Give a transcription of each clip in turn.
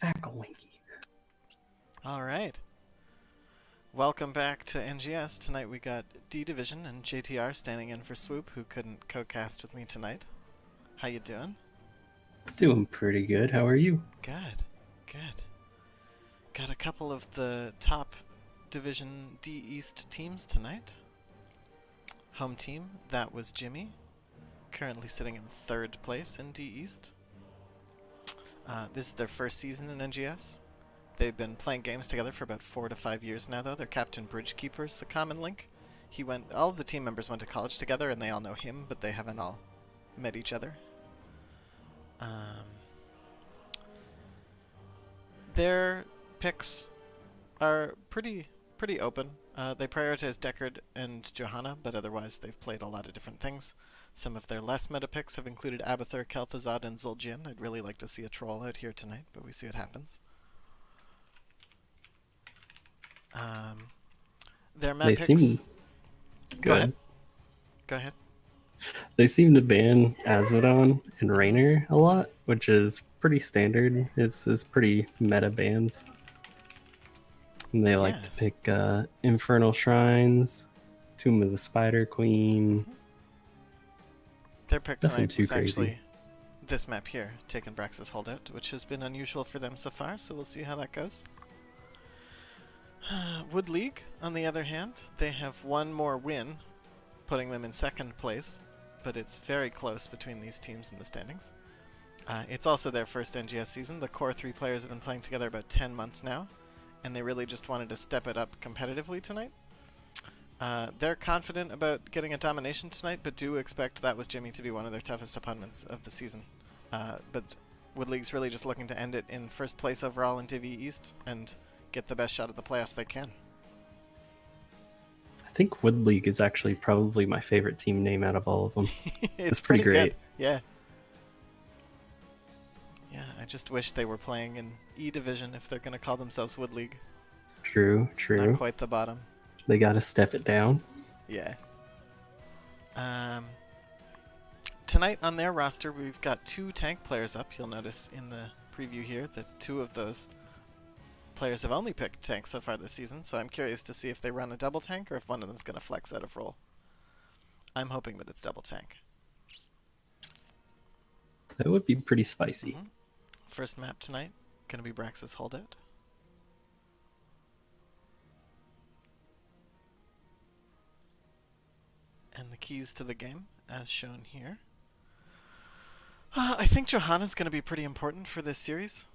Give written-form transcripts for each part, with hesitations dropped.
Fackle-winky. All right. Welcome back to NGS. Tonight we got D Division and JTR standing in for Swoop, who couldn't co-cast with me tonight. How you doing? Doing pretty good. How are you? Good. Good. Got a couple of the top Division D East teams tonight. Home team, that was Jimmy, currently sitting in 3rd place in D East. This is their first season in NGS. They've been playing games together for about 4 to 5 years now, though. Their captain Bridgekeeper's the common link. All of the team members went to college together, and they all know him, but they haven't all met each other. Their picks are pretty open. They prioritize Deckard and Johanna, but otherwise they've played a lot of different things. Some of their less meta picks have included Abathur, Kel'Thuzad, and Zul'jin. I'd really like to see a troll out here tonight, but we see what happens. Their map They picks... seem... Go ahead. Go ahead. They seem to ban Azmodon and Raynor a lot, which is pretty standard. It's pretty meta bans. And they like to pick Infernal Shrines, Tomb of the Spider Queen. Their pick Nothing tonight too was crazy. actually this map here, taking Braxis Holdout, which has been unusual for them so far, so we'll see how that goes. Wood League, on the other hand, they have one more win, putting them in 2nd place, but it's very close between these teams in the standings. It's also their first NGS season. The core 3 players have been playing together about 10 months now, and they really just wanted to step it up competitively tonight. They're confident about getting a domination tonight, but do expect that was Jimmy to be one of their toughest opponents of the season. But Wood League's really just looking to end it in 1st place overall in Div E East and get the best shot at the playoffs they can. I think Wood League is actually probably my favorite team name out of all of them. It's pretty great. Good. Yeah. Yeah, I just wish they were playing in E Division if they're going to call themselves Wood League. True. Not quite the bottom. They gotta step it down. Yeah. Tonight on their roster, we've got 2 tank players up. You'll notice in the preview here that 2 of those players have only picked tanks so far this season, so I'm curious to see if they run a double tank or if one of them's going to flex out of role. I'm hoping that it's double tank. That would be pretty spicy. First map tonight, going to be Braxis Holdout. And the keys to the game, as shown here. I think Johanna's going to be pretty important for this series.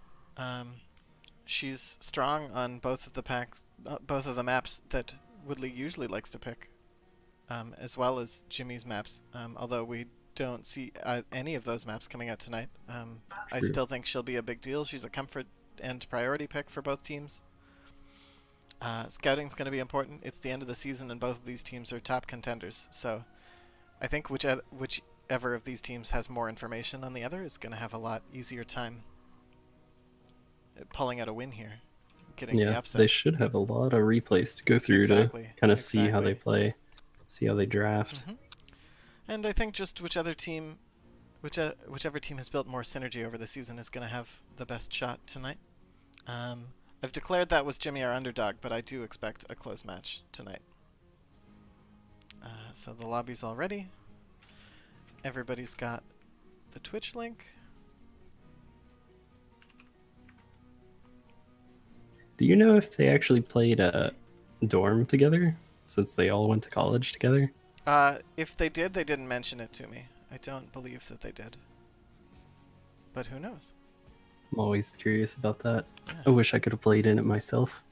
She's strong on both of the maps that Wood League usually likes to pick, as well as Jimmy's maps. Although we don't see any of those maps coming out tonight, I still think she'll be a big deal. She's a comfort and priority pick for both teams. Scouting's going to be important. It's the end of the season, and both of these teams are top contenders. So I think whichever of these teams has more information on the other is going to have a lot easier time pulling out a win here, getting the upset. They should have a lot of replays to go through to kind of see how they play, see how they draft. And I think just whichever team has built more synergy over the season is going to have the best shot tonight. I've declared that was Jimmy our underdog, but I do expect a close match tonight. So the lobby's all ready. Everybody's got the Twitch link. Do you know if they actually played a dorm together, since they all went to college together? If they did, they didn't mention it to me. I don't believe that they did. But who knows? I'm always curious about that. Yeah. I wish I could have played in it myself.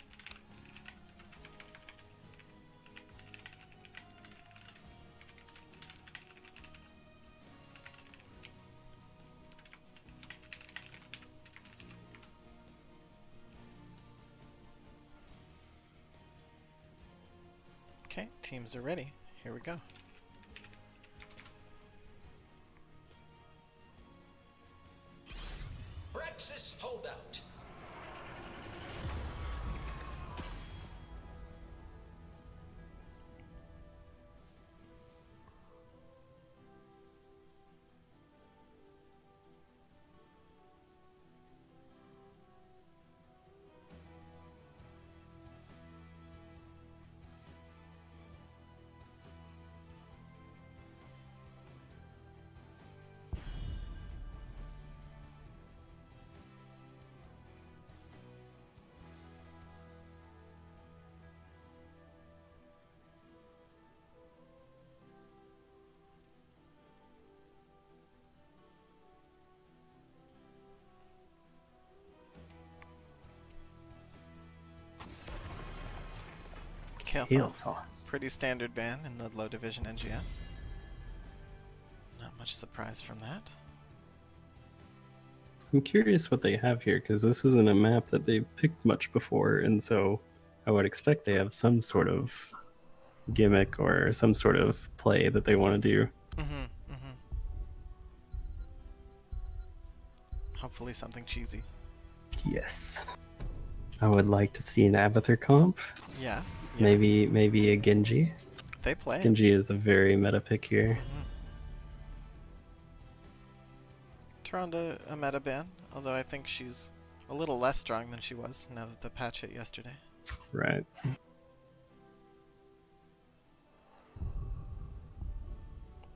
Okay, teams are ready. Here we go. Braxis Holdout. Kael'thas. Pretty standard ban in the low division NGS. Not much surprise from that. I'm curious what they have here, because this isn't a map that they've picked much before, and so I would expect they have some sort of gimmick or some sort of play that they want to do. Hopefully something cheesy. Yes. I would like to see an Abathur comp. Yeah. Maybe a Genji. They play. Genji is a very meta pick here. Tyrande a meta ban, although I think she's a little less strong than she was now that the patch hit yesterday. Right.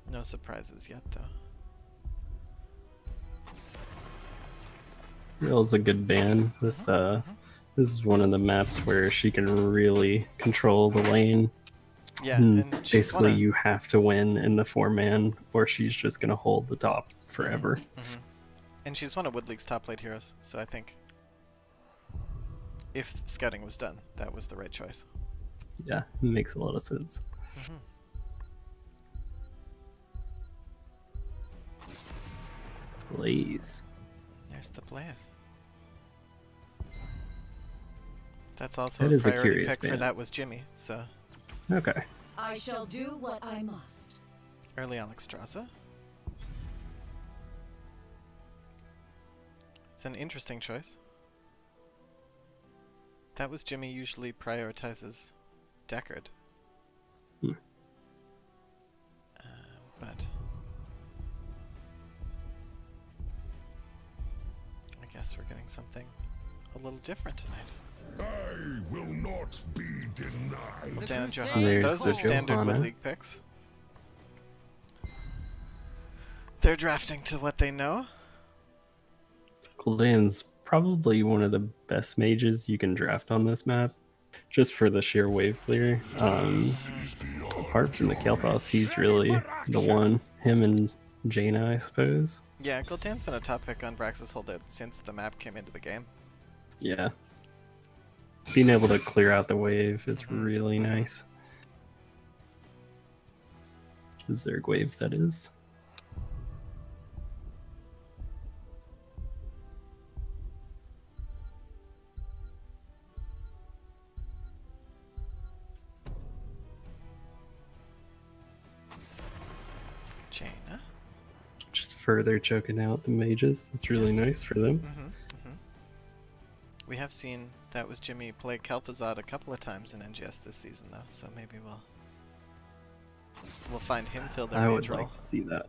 No surprises yet, though. Real's a good ban. This is one of the maps where she can really control the lane. Yeah, and basically you have to win in the 4-man, or she's just gonna hold the top forever. And she's one of Wood League's top late heroes, so I think if scouting was done, that was the right choice. Yeah, it makes a lot of sense. Blaze. There's the Blaze. That's also That a is a priority curious pick for ban. that was Jimmy, so Okay. I shall do what I must. early Alexstrasza. It's an interesting choice. That was Jimmy usually prioritizes Deckard. But I guess we're getting something a little different tonight. I will not be denied. Well, Dan and Crusade Johanna, There's those the are standard Wood Johanna. League picks. They're drafting to what they know. Gul'dan's probably one of the best mages you can draft on this map, just for the sheer wave clear. Apart from the Kael'thas, he's really the one. Him and Jaina, I suppose. Yeah, Gul'dan's been a top pick on Braxis Holdout since the map came into the game. Yeah. Being able to clear out the wave is really nice. The Zerg wave, that is. Jaina. Just further choking out the mages. It's really nice for them. We have seen that was Jimmy play Kel'Thuzad a couple of times in NGS this season, though, so maybe we'll find him fill their I mage would role. like to see that.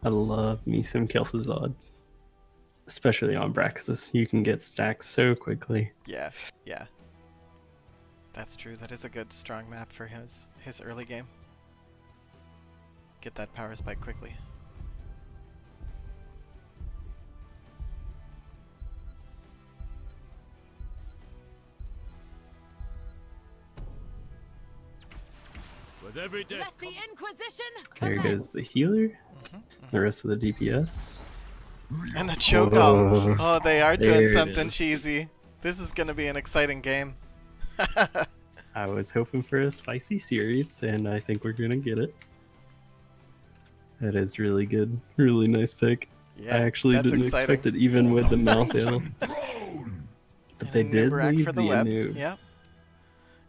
I love me some Kel'Thuzad. Especially on Braxis. You can get stacked so quickly. Yeah. That's true. That is a good, strong map for his early game. Get that power spike quickly. With every death Let the Inquisition There commence. goes the healer. The rest of the DPS. And a chokeoff. Oh, they are There doing it something is. cheesy. This is going to be an exciting game. I was hoping for a spicy series, and I think we're gonna get it. That is really good. Really nice pick. Yeah, I actually that's didn't exciting. expect it, even with the mouth ill. Throne! But And they a did Nubarak leave for the the web. Anu. Yep.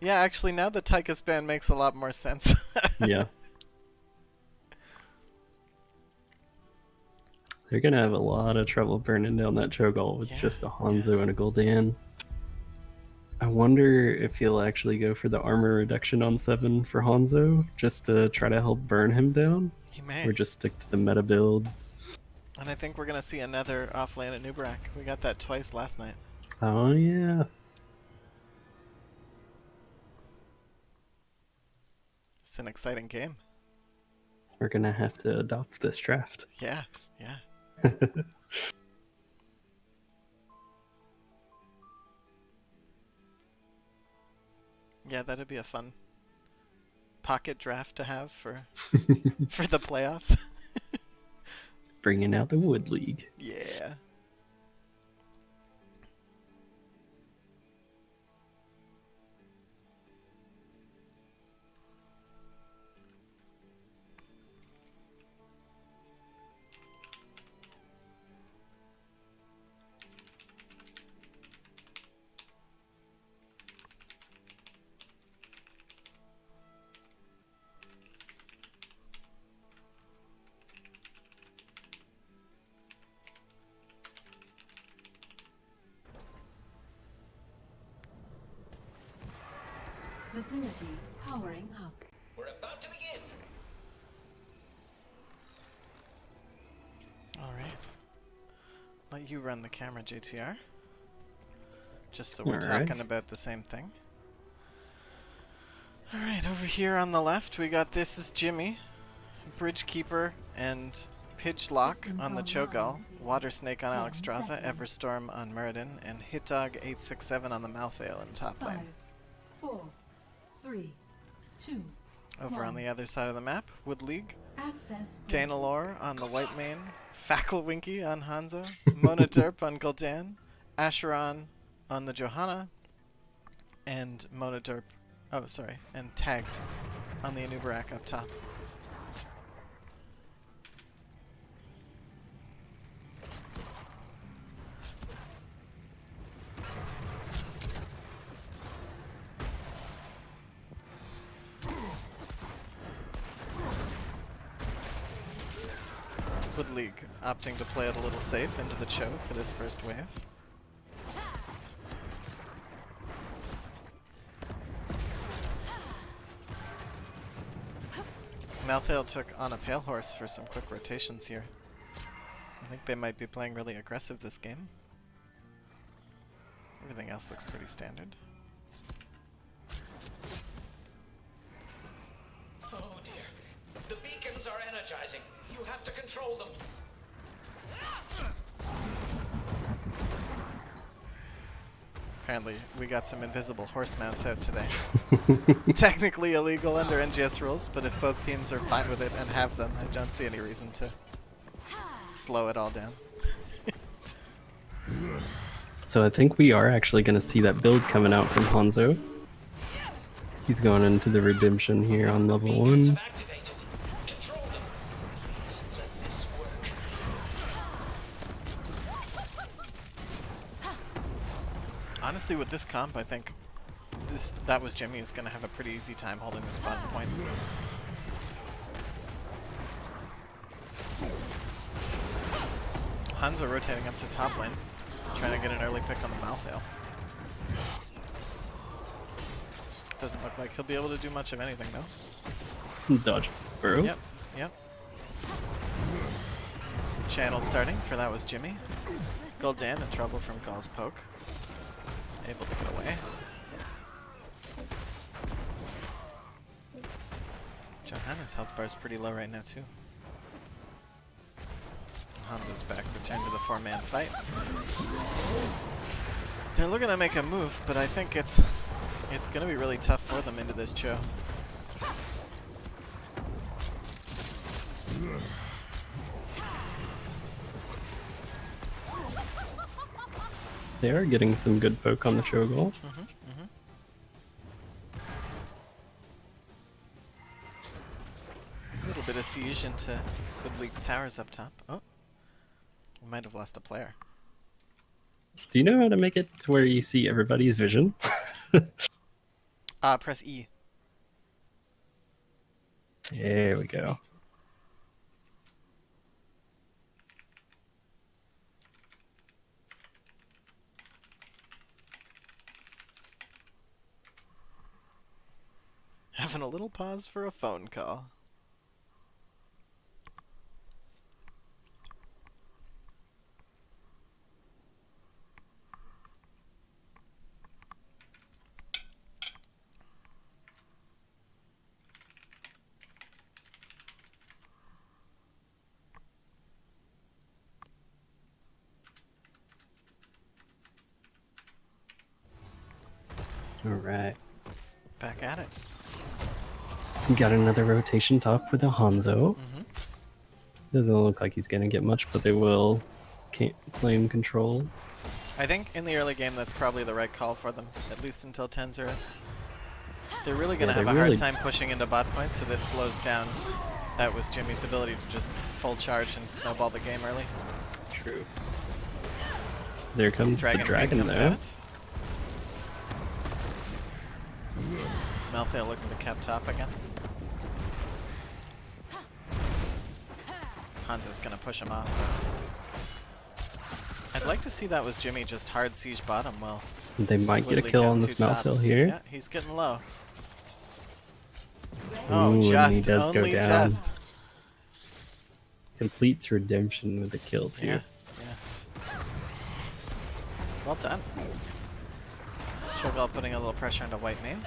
Yeah, actually, now the Tychus ban makes a lot more sense. Yeah. They're gonna have a lot of trouble burning down that Cho'Gall with Yeah, just a Hanzo and a Gul'dan. I wonder if he'll actually go for the armor reduction on 7 for Hanzo, just to try to help burn him down, He may. or just stick to the meta build. And I think we're going to see another offlane at Nubarak. We got that twice last night. Oh yeah. It's an exciting game. We're gonna have to adopt this draft. Yeah. Yeah, that'd be a fun pocket draft to have for the playoffs. Bringing out the Wood League. Yeah. Facility powering up. We're about to begin. Alright. Let you run the camera, JTR. Just so we're Alright. talking about the same thing. Alright, over here on the left, we got This Is Jimmy, Bridgekeeper, and Pidgelocke on the Cho'Gall, Water Snake on Alexstrasza, Everstorm on Muradin, and HitDog867 on the Malthael in top 5, lane. 4, 3, 2. Over on the other side of the map, Wood League, Access. Danalore on the White Mane, Fackelwinky on Hanzo, Monoderp on Gul'dan, Asheron on the Johanna, and Monoderp, and Tagged on the Anubarak up top. Wood League opting to play it a little safe into the Cho for this first wave. Malthael took on a Pale Horse for some quick rotations here. I think they might be playing really aggressive this game. Everything else looks pretty standard. Oh dear. The beacons are energizing. You have to control them. Apparently, we got some invisible horse mounts out today. Technically illegal under NGS rules, but if both teams are fine with it and have them, I don't see any reason to slow it all down. So I think we are actually going to see that build coming out from Hanzo. He's going into the redemption here on level Beacons 1. have activated. Control them. Please let this work. Honestly, with this comp, I think that was Jimmy is going to have a pretty easy time holding this bottom point. Hanzo rotating up to top lane, trying to get an early pick on the Malthael. Doesn't look like he'll be able to do much of anything though. Dodges the burrow. Yep, yep. Some channel starting for That Was Jimmy. Gul'dan in trouble from Gall's poke. Able to get away. Johanna's health bar is pretty low right now too. Hanzo's back, return to the 4-man fight. They're looking to make a move, but I think it's gonna be really tough for them into this Cho. They are getting some good poke on the Cho'Gall. A little bit of siege into Wood League's towers up top. Oh, we might have lost a player. Do you know how to make it to where you see everybody's vision? Press E. There we go. Having a little pause for a phone call. All right. Back at it. We got another rotation top with a Hanzo. Doesn't look like he's gonna get much, but they will claim control. I think in the early game that's probably the right call for them, at least until 10-0. They're really going to have a hard time pushing into bot points, so this slows down. That was Jimmy's ability to just full charge and snowball the game early. True. There comes the dragon comes though. out. Malthael looking to cap top again. Hanzo's gonna push him off. I'd like to see That Was Jimmy just hard siege bottom while They might get a Woodley kill has on this two top. Malthael here. Yeah, he's getting low. Oh, Ooh, and he just. does go Only down. just. Completes redemption with a kill too. Yeah, yeah. Well done. Cho'Gall putting a little pressure into white main.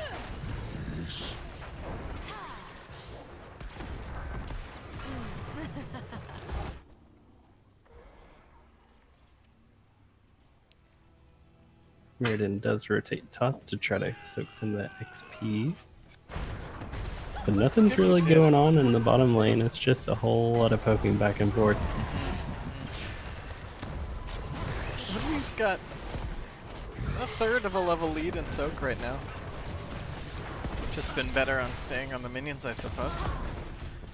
Meriden does rotate top to try to soak some of that XP. But nothing's good really routine. going on in the bottom lane. It's just a whole lot of poking back and forth. Woodley's got a third of a level lead in soak right now. Just been better on staying on the minions, I suppose.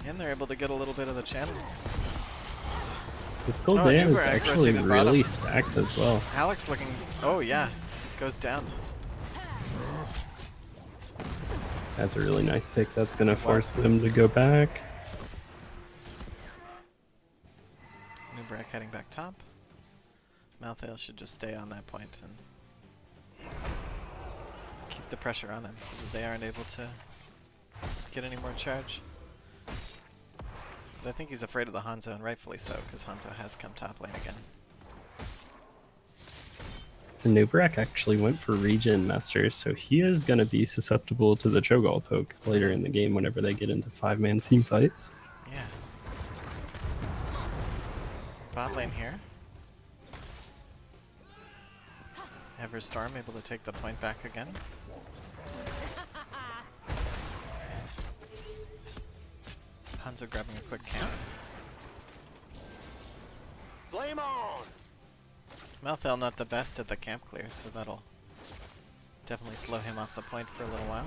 And they're able to get a little bit of the channel. This Goldan is Nubarak actually rotated really bottom. stacked as well. Alex looking... Oh, yeah. Goes down. That's a really nice pick. That's going to force them to go back. Nubarak heading back top. Malthael should just stay on that point and keep the pressure on him so that they aren't able to get any more charge. But I think he's afraid of the Hanzo, and rightfully so, because Hanzo has come top lane again. And Nubarak actually went for regen master, so he is going to be susceptible to the Cho'Gall poke later in the game whenever they get into 5-man team fights. Yeah. Bot lane here. Everstorm able to take the point back again. Hanzo grabbing a quick camp. Flame on! Malthael not the best at the camp clear, so that'll definitely slow him off the point for a little while.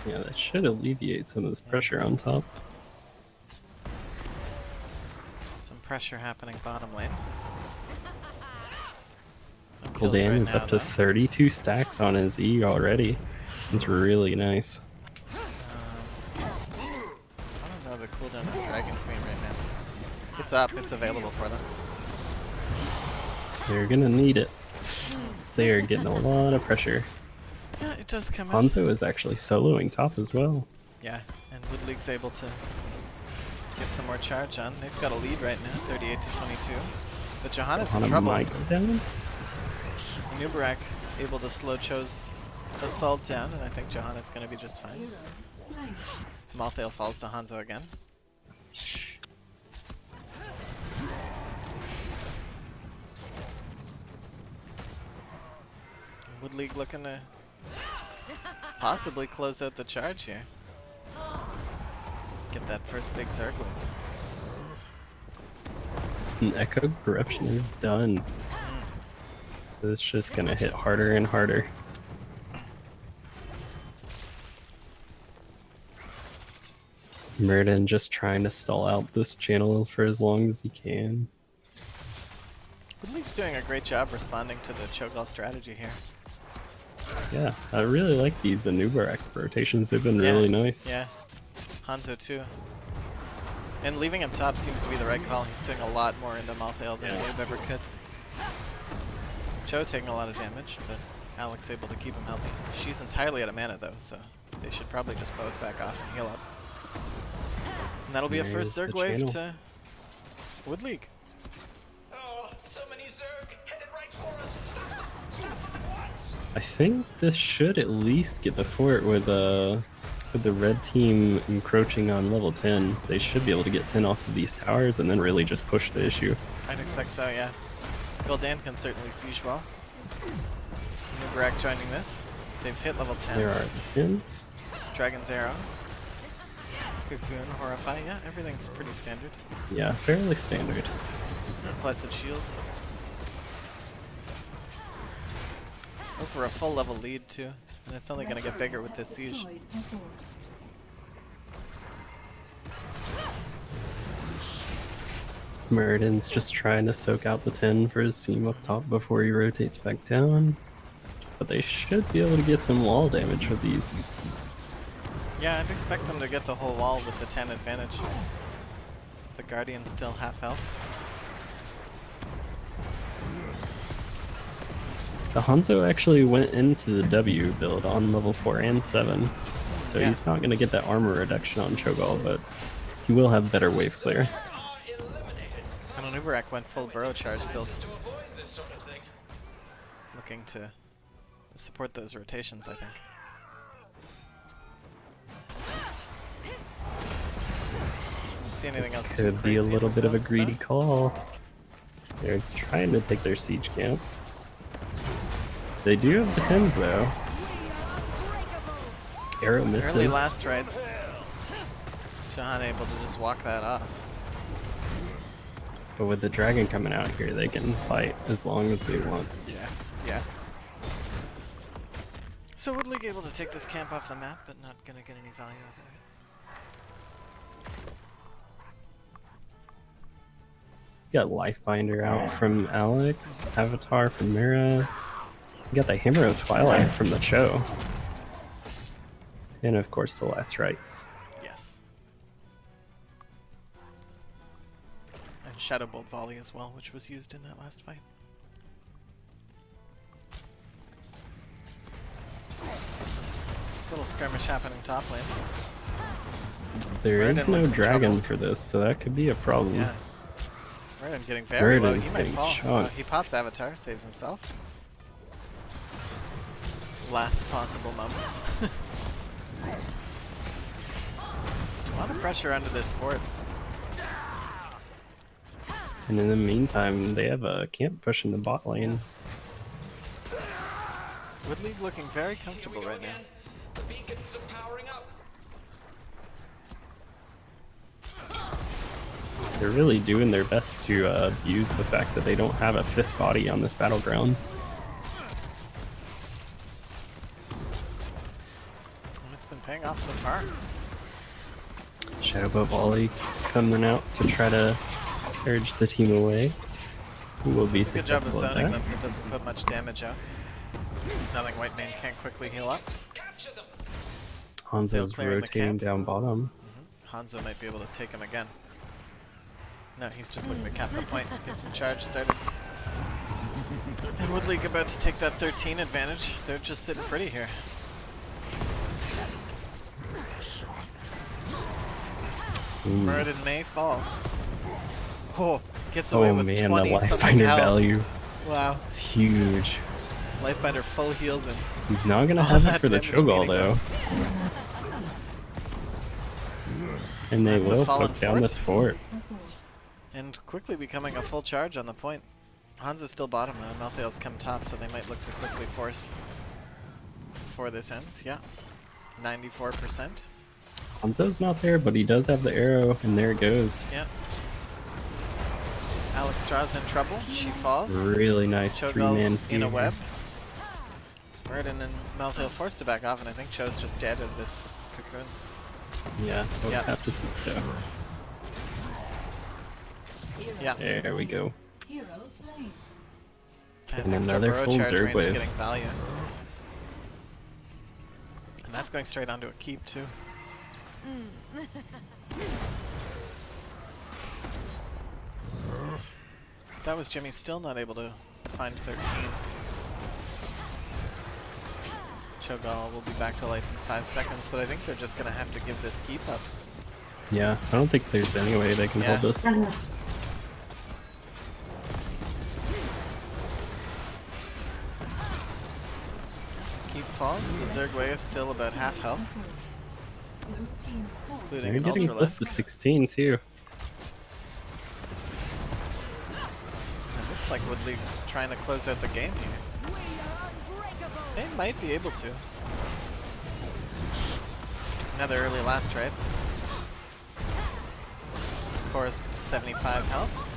Yeah, that should alleviate some of this pressure on top. Some pressure happening bottom lane. No kills Goldan right is now, up to though. 32 stacks on his E already. It's really nice. I don't know the cooldown of Dragon Queen right now. It's up, it's available for them. They're gonna need it. They are getting a lot of pressure. Yeah, it does come out. Hanzo is actually soloing top as well. Yeah, and Wood League's able to get some more charge on. They've got a lead right now, 38 to 22. But Johanna's in Johanna trouble. might go down. Nubarak able to slow Cho's assault down, and I think Johanna's going to be just fine. Hero slain. Malthael falls to Hanzo again. Wood League looking to possibly close out the charge here. Get that first big Zerg wave. And Echo Corruption is done. It's just gonna hit harder and harder. Meriden just trying to stall out this channel for as long as he can. Wood League's doing a great job responding to the Cho'Gall strategy here. Yeah, I really like these Nubarak rotations. They've been really nice. Yeah, Hanzo too. And leaving him top seems to be the right call. He's doing a lot more into Malthael than Noob ever could. Cho taking a lot of damage, but Alex able to keep him healthy. She's entirely out of mana though, so they should probably just both back off and heal up. And that'll be a first There's Zerg the wave channel. to Wood League. Oh, so many Zerg headed right for us. Stop them! Stop them at once! I think this should at least get the fort with the red team encroaching on level 10. They should be able to get 10 off of these towers and then really just push the issue. I'd expect so, yeah. Goldan can certainly siege well. Nubarak joining this. They've hit level 10. There are the 10s. Dragon's Arrow. Cocoon, Horrify, yeah, everything's pretty standard. Yeah, fairly standard. Blessed Shield. Go for a full level lead too, and it's only going to get bigger with this siege. Destroyed a fort. Meriden's just trying to soak out the 10 for his team up top before he rotates back down. But they should be able to get some wall damage with these. Yeah, I'd expect them to get the whole wall with the 10 advantage. The Guardian's still half health. The Hanzo actually went into the W build on level 4 and 7. so Yeah. he's not going to get that armor reduction on Cho'Gall, but he will have better wave clear. And on Uberak went full burrow charge build, To avoid this sort of thing. looking to support those rotations, I think. See anything else too Could be a crazy little in bit of a that greedy stuff? call. They're trying to take their siege camp. They do have the 10s though. Arrow misses. Early last rides. Jahan able to just walk that off. But with the dragon coming out here, they can fight as long as they want. Yeah. So Wood League able to take this camp off the map, but not gonna get any value out of it. Got Lifebinder out from Alex, Avatar from Mira. You got the Hammer of Twilight from the Cho. And of course the last rites. Yes. And Shadow Bolt Volley as well, which was used in that last fight. Little skirmish happening top lane. There Raiden is no looks in dragon trouble. for this, so that could be a problem. Yeah. Raiden getting very low. He Raiden's might getting fall. shot. He pops Avatar, saves himself. Last possible moment. A lot of pressure under this fort. And in the meantime, they have a camp pushing the bot lane. Wood League looking very comfortable right now. The beacons are powering up. They're really doing their best to use the fact that they don't have a 5th body on this battleground. And it's been paying off so far. Shadowbow Volley coming out to try to urge the team away. Who will be Does a good job of successful at zoning that? them. It doesn't put much damage out. Nothing White Mane can't quickly heal up. Capture them. Hanzo's clearing the rotating camp. down bottom. Hanzo might be able to take him again. No, he's just looking to cap the point. Get some charge started. And Wood League about to take that 13 advantage. They're just sitting pretty here. Muradin may fall. Oh, gets away Oh with man, the 20 something Lifebinder health. value Wow. is huge. Lifebinder full heals him. He's not gonna All have it that for the damage Cho'Gall though. meaningless. And they That's a will fallen poke down fort. this fort. And quickly becoming a full charge on the point. Hanzo's still bottom though, and Malthael's come top, so they might look to quickly force before this ends. Yeah. 94%. Hanzo's not there, but he does have the arrow, and there it goes. Yeah. Alex Straw's in trouble. She falls. Really nice 3-man Cho'Gall's in a feud. web. Muradin and Malthael forced to back off, and I think Cho's just dead in this cocoon. Yeah, I would Yeah. have to think so. Yeah. There we go. Hero slain. And And extra another burrow full charge Zerg range wave. getting value. And that's going straight onto a keep too. That was Jimmy still not able to find 13. Cho'Gall will be back to life in 5 seconds, but I think they're just gonna have to give this keep up. Yeah, I don't think there's any way they can Yeah. hold this. Keep falls, the Zerg wave still about half health, Blue team's core. including They're an getting close Ultralisk. to 16 too. It looks like Wood League's trying to close out the game here. They might be able to. Another early last rights. Course 75 health.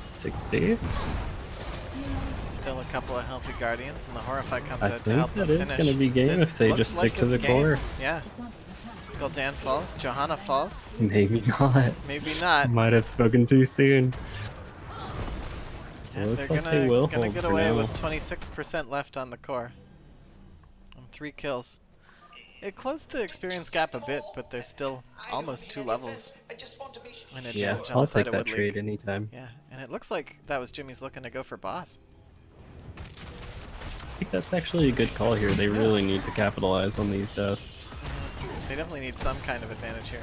60. Still a couple of healthy Guardians, and the Horrify comes I out to think help them that is finish. gonna be game This if they looks just like stick to it's the game. core. Yeah. It's under attack. Gul'dan falls. Johanna falls. Maybe not. Maybe not. Might have spoken too soon. Yeah, Looks they're like they will gonna hold get for away now. with 26% left on the core. And 3 kills. It closed the experience gap a bit, but there's still almost 2 levels I just want to be in Yeah, advantage on I'll the side take of that Wood trade League. anytime. Yeah, and it looks like that was Jimmy's looking to go for boss. think that's actually a good call here. They really need to capitalize on these deaths. They definitely need some kind of advantage here.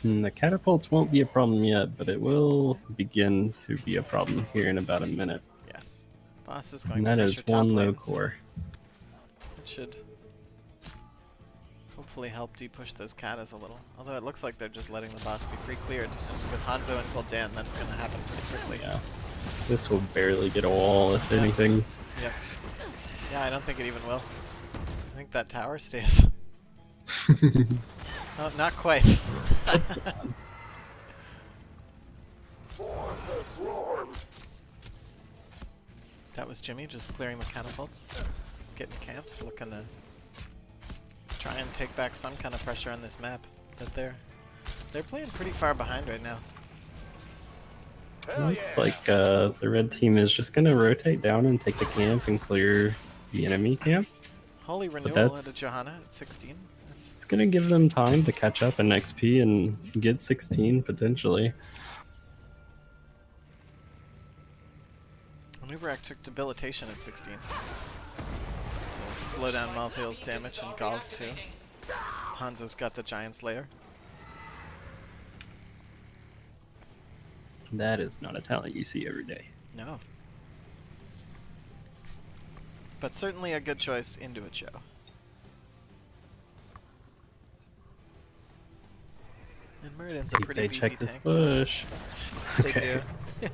The catapults won't be a problem yet, but it will begin to be a problem here in about a minute. Yes. Boss is going And to that push is your top one low lane, so core. it should hopefully help de-push those katas a little. Although it looks like they're just letting the boss be free cleared. And with Hanzo and Gul'dan, that's going to happen pretty quickly. Yeah. This will barely get a wall, if anything. Yep. Yeah, I don't think it even will. I think that tower stays. Oh, not quite. That was Jimmy just clearing the catapults, getting camps, looking to try and take back some kind of pressure on this map. But they're playing pretty far behind right now. Looks like the red team is just going to rotate down and take the camp and clear the enemy camp. Holy renewal at that's- Johanna at 16. That's It's going to give them time to catch up in XP and get 16 potentially. Nubarak took debilitation at 16 to slow down Malthael's damage and Gauls too. Hanzo's got the Giant Slayer. That is not a talent you see every day. No. But certainly a good choice into a show. And Muradin's a See if pretty they beefy check this tank. bush. They do. It's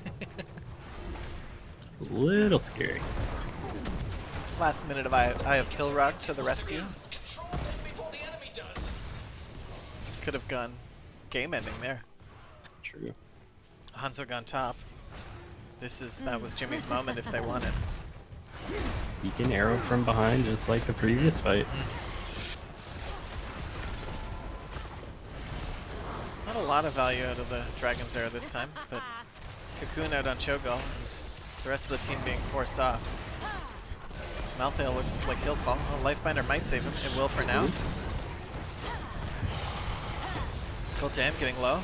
a little scary. Last minute of I have Pidgelocke to the rescue. Control them before the enemy does. Could have gone game ending there. True. Hanzo gone top. That was Jimmy's moment if they won it. You can arrow from behind just like the previous fight. Not a lot of value out of the Dragon's Arrow this time, but Cocoon out on Cho'Gall and the rest of the team being forced off. Malthael looks like he'll fall. Oh, Lifebinder might save him. It will for now. Gul'dan getting low.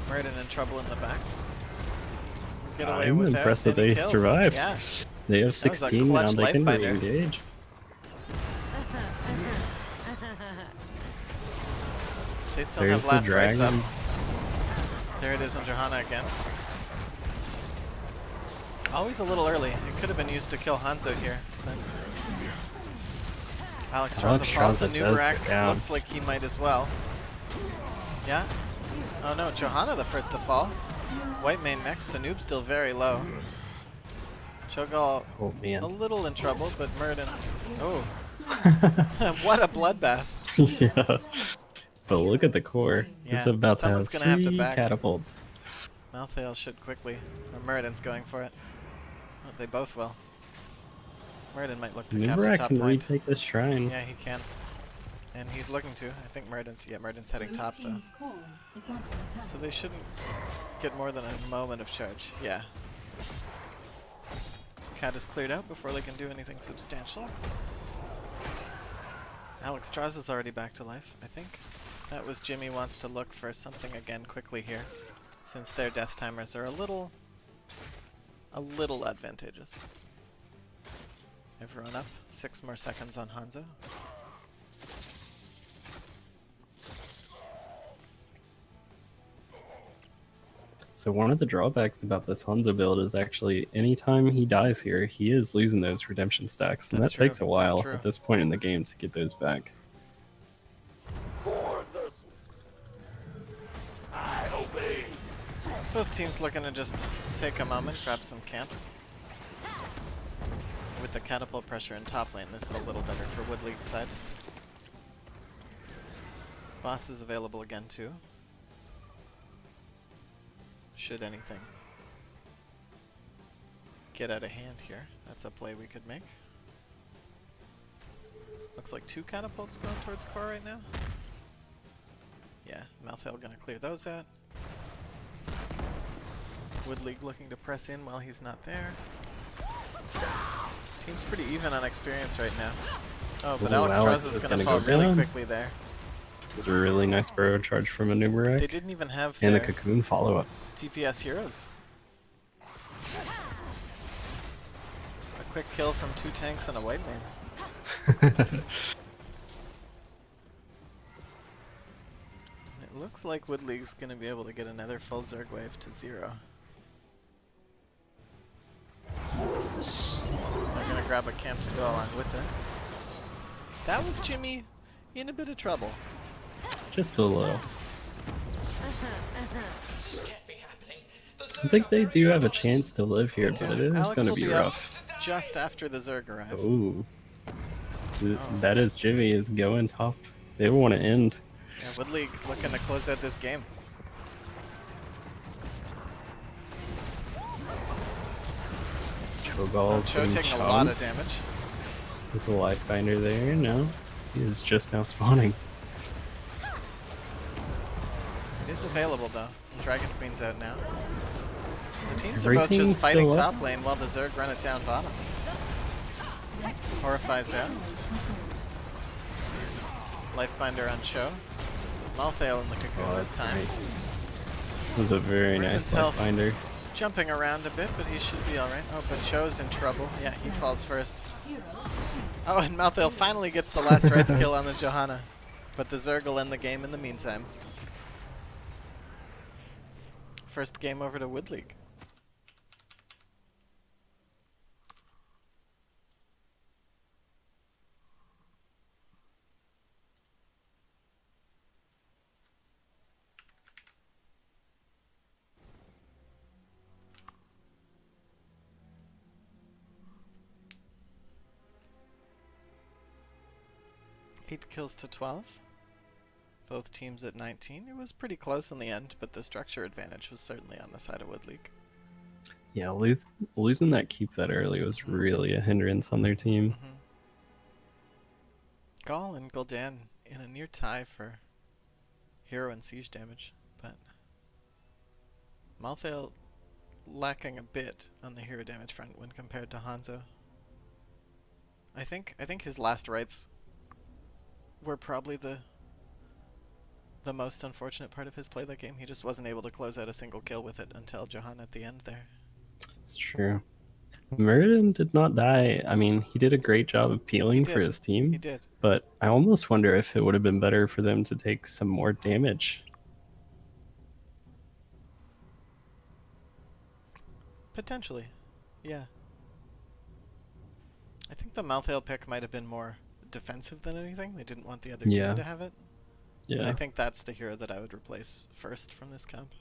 Muradin in trouble in the back. Get away I'm without impressed that any they kills. survived. Yeah. They have That was a 16 now, clutch they can Lifebinder. re-engage. They still There's have last the rights up. dragon. There it is on Johanna again. Always a little early. It could have been used to kill Hanzo here. But Alex Straza falls and does Nubarak go down. looks like he might as well. Yeah? Oh no, Johanna the first to fall. White main next to Noob still very low. Cho'Gall Oh a man. little in trouble, but Muradin's... Oh. What a bloodbath. Yeah. But look at the core. Yeah, It's about to have someone's gonna have to 3 back. catapults. Malthael should quickly. Or Muradin's going for it. Oh, they both will. Muradin might look to cap the Nubarak top can point. retake this shrine. Yeah, he can. And he's looking to. I think Muradin's heading Blue top though. team's core is under attack. So they shouldn't get more than a moment of charge. Yeah. Cat is cleared out before they can do anything substantial. Alex Straza's already back to life, I think. That was Jimmy wants to look for something again quickly here, since their death timers are a little advantageous. Everyone up. 6 more seconds on Hanzo. So one of the drawbacks about this Hanzo build is actually anytime he dies here, he is losing those redemption stacks. And That's that true. takes a while That's true. at this point in the game to get those back. Both teams looking to just take a moment, grab some camps. With the catapult pressure in top lane, this is a little better for Wood League's side. Boss is available again too. Should anything get out of hand here, that's a play we could make. Looks like 2 catapults going towards core right now. Yeah, Malthael gonna clear those out. Wood League looking to press in while he's not there. Team's pretty even on experience right now. Oh, but Ooh, Alex Alex Straza's is gonna gonna fall go really down. quickly there. It's a really nice burrow charge from a They Numerak. didn't even have And the their Cocoon follow-up. TPS heroes. A quick kill from 2 tanks and a white man. It looks like Wood League's gonna be able to get another full Zerg wave to 0. They're gonna grab a camp to go along with it. That was Jimmy in a bit of trouble. Just a little. Can't be happening. The I think they do have a chance to live here, They but do. it is Alex going to will be be up rough. just after the Zerg arrive. Ooh. That is Jimmy is going top. They want to end. Yeah, Wood League looking to close out this game. Cho'Gall's Cho getting taking a lot chommed. of damage. There's a life finder there. No, he is just now spawning. It is available though. Dragon Queen's out now. The teams are both Everything's just fighting still up. top lane while the Zerg run it down bottom. Horrify's out. Lifebinder on Cho. Malthael in the cocoon this time. Nice. That was a very Raven's nice health. life finder. Jumping around a bit, but he should be alright. Oh, but Cho's in trouble. Yeah, he falls first. Oh, and Malthael finally gets the last rights kill on the Johanna. But the Zerg will end the game in the meantime. First game over to Wood League. Eight kills to 12. Both teams at 19. It was pretty close in the end, but the structure advantage was certainly on the side of Wood League. Yeah, losing that keep that early was really a hindrance on their team. Gall and Gul'dan in a near tie for hero and siege damage, but Malthael lacking a bit on the hero damage front when compared to Hanzo. I think his last rights were probably the most unfortunate part of his play that game. He just wasn't able to close out a single kill with it until Johanna at the end there. It's true. Meriden did not die. I mean, he did a great job of peeling for did. his team. He did. But I almost wonder if it would have been better for them to take some more damage. Potentially. Yeah. I think the Malthael pick might have been more defensive than anything. They didn't want the other Yeah. team to have it. And Yeah. I think that's the hero that I would replace first from this comp.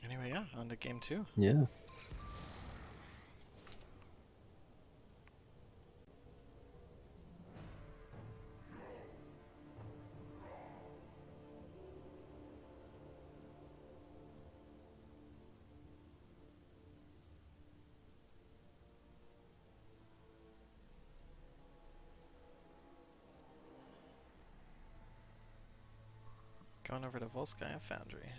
Anyway, yeah, on to game 2. Yeah. Going over to Volskaya Foundry.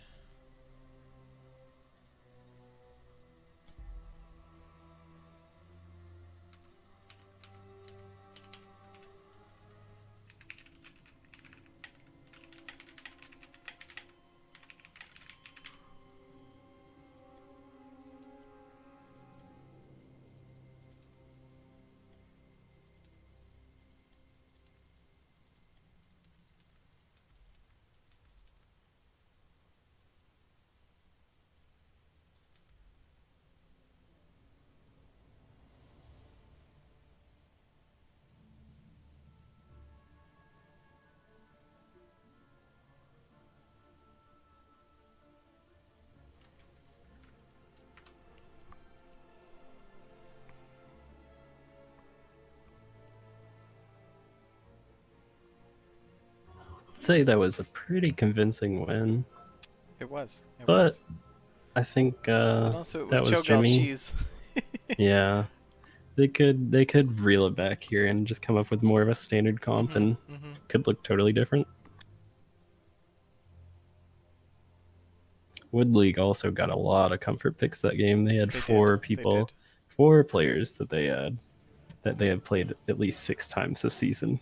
I'd say that was a pretty convincing win. It was. It But was. I think But also it was that was Cho'Gall Jimmy. cheese. Yeah. They could reel it back here and just come up with more of a standard comp and could look totally different. Wood League also got a lot of comfort picks that game. They had They four did. They people, did. 4 players that they had played at least 6 times this season.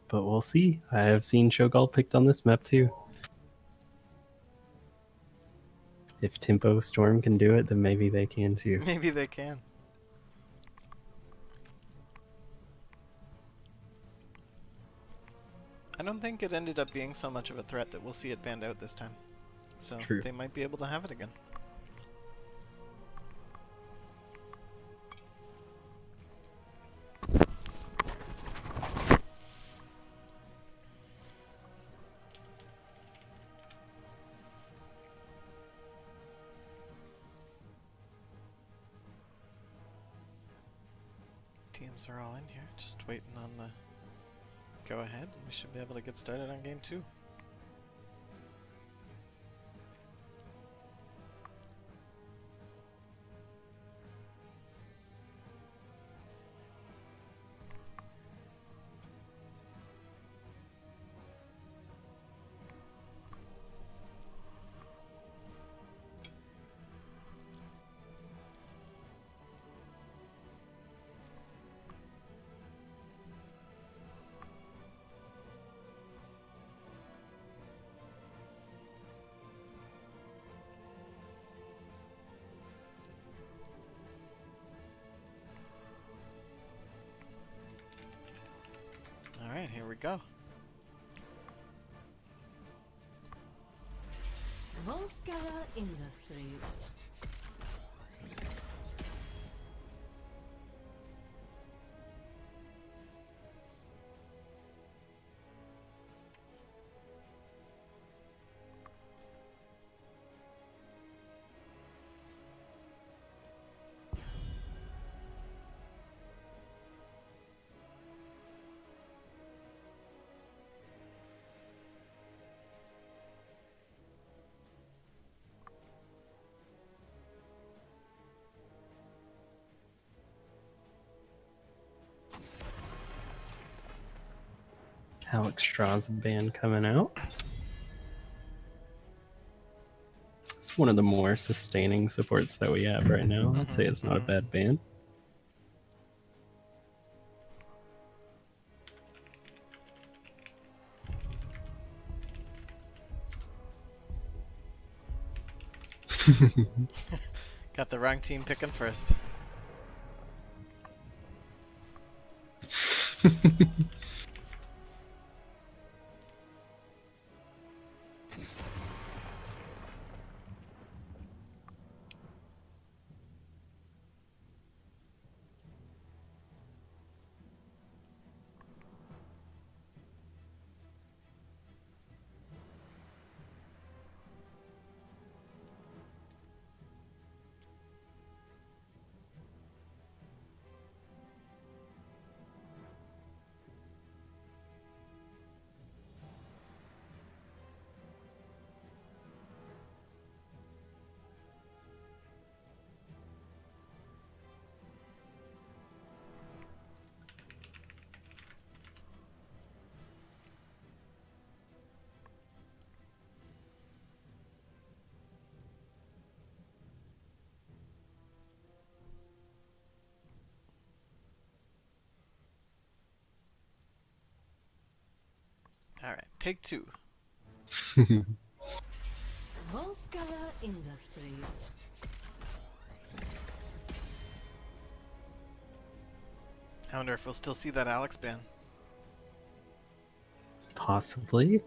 But we'll see. I have seen Shogal picked on this map too. If Tempo Storm can do it, then maybe they can too. Maybe they can. I don't think it ended up being so much of a threat that we'll see it banned out this time. So True. they might be able to have it again. Teams are all in here, just waiting on the go ahead. We should be able to get started on game 2. Alright, here we go. Volskaya Industries. Alex Straw's band coming out. It's one of the more sustaining supports that we have right now. I'd say it's not a bad band. Got the wrong team picking first. Alright, take 2. Volskaya Industries. I wonder if we'll still see that Alex ban. Possibly.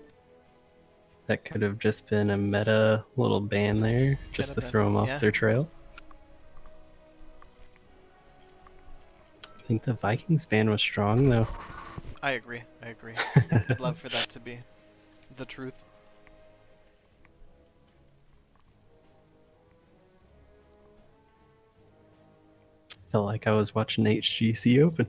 That could have just been a meta little ban there, just to Could've been, throw them off yeah. their trail. I think the Vikings ban was strong, though. I agree. I'd love for that to be the truth. Felt like I was watching HGC Open.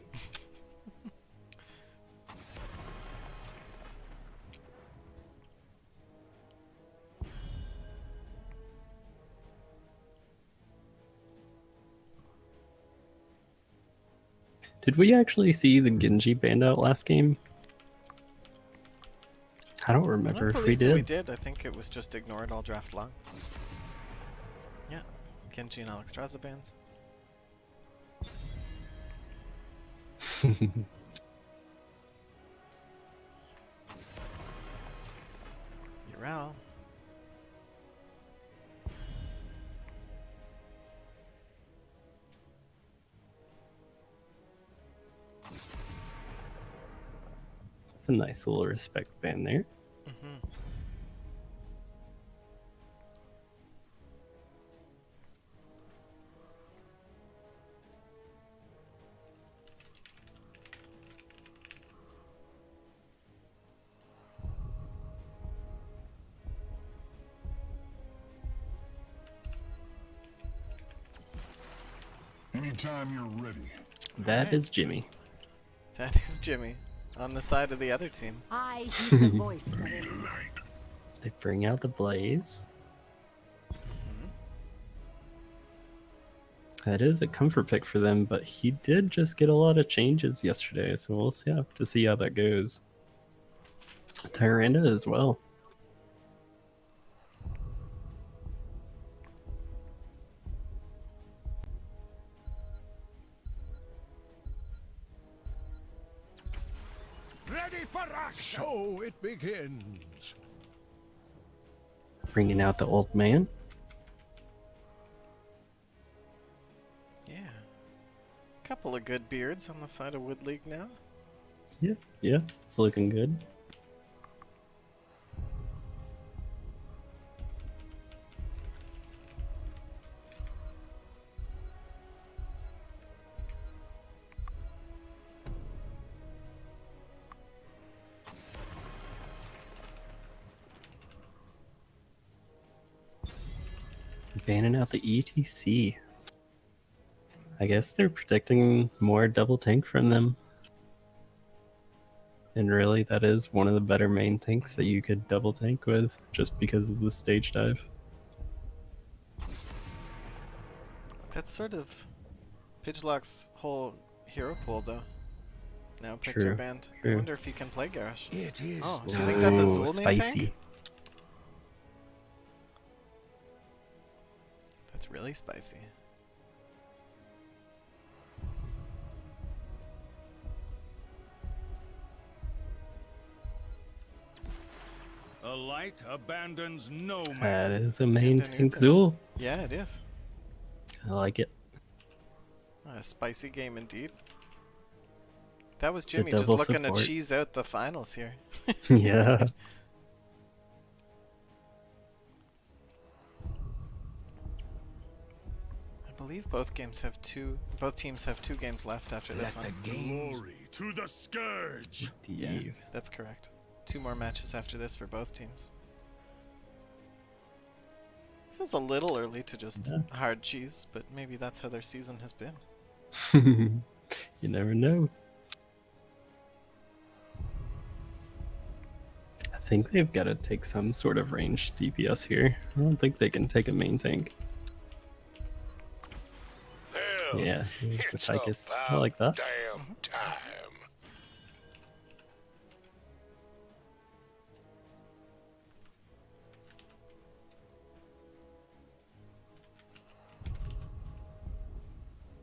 Did we actually see the Genji banned out last game? I don't I remember don't if we believe that we did. did. I think it was just ignored all draft long. Yeah, Genji and Alexstrasza bans. Ural. That's a nice little respect ban there. Mm-hmm. Anytime you're ready. That Alright. is Jimmy. That is Jimmy on the side of the other team. I hear the voice of it. They bring out the blaze. That is a comfort pick for them, but he did just get a lot of changes yesterday, so we'll have to see how that goes. Tyrande as well. Ready for action. So it begins. Bringing out the old man. Yeah. Couple of good beards on the side of Wood League now. Yeah, it's looking good. Banning out the ETC. I guess they're protecting more double tank from them. And really, that is one of the better main tanks that you could double tank with, just because of the stage dive. That's sort of Pidgelocke's whole hero pool, though. Now picked True, or banned. I true. wonder if he can play Garrosh. It is. Oh, do you think that's a Ooh, Zool main spicy. tank? That's really spicy. A light abandons no That man. is a main Underneath tank it. Zool. Yeah, it is. I like it. A spicy game indeed. That was Jimmy just double looking support. to cheese out the finals here. Yeah. I believe both teams have two games left after this one. Glory to the scourge. Yeah, Dave. that's correct. 2 more matches after this for both teams. Feels a little early to just Yeah. hard cheese, but maybe that's how their season has been. You never know. I think they've got to take some sort of ranged DPS here. I don't think they can take a main tank. Hell, Yeah, here's the it's Tychus. I about like that. damn time.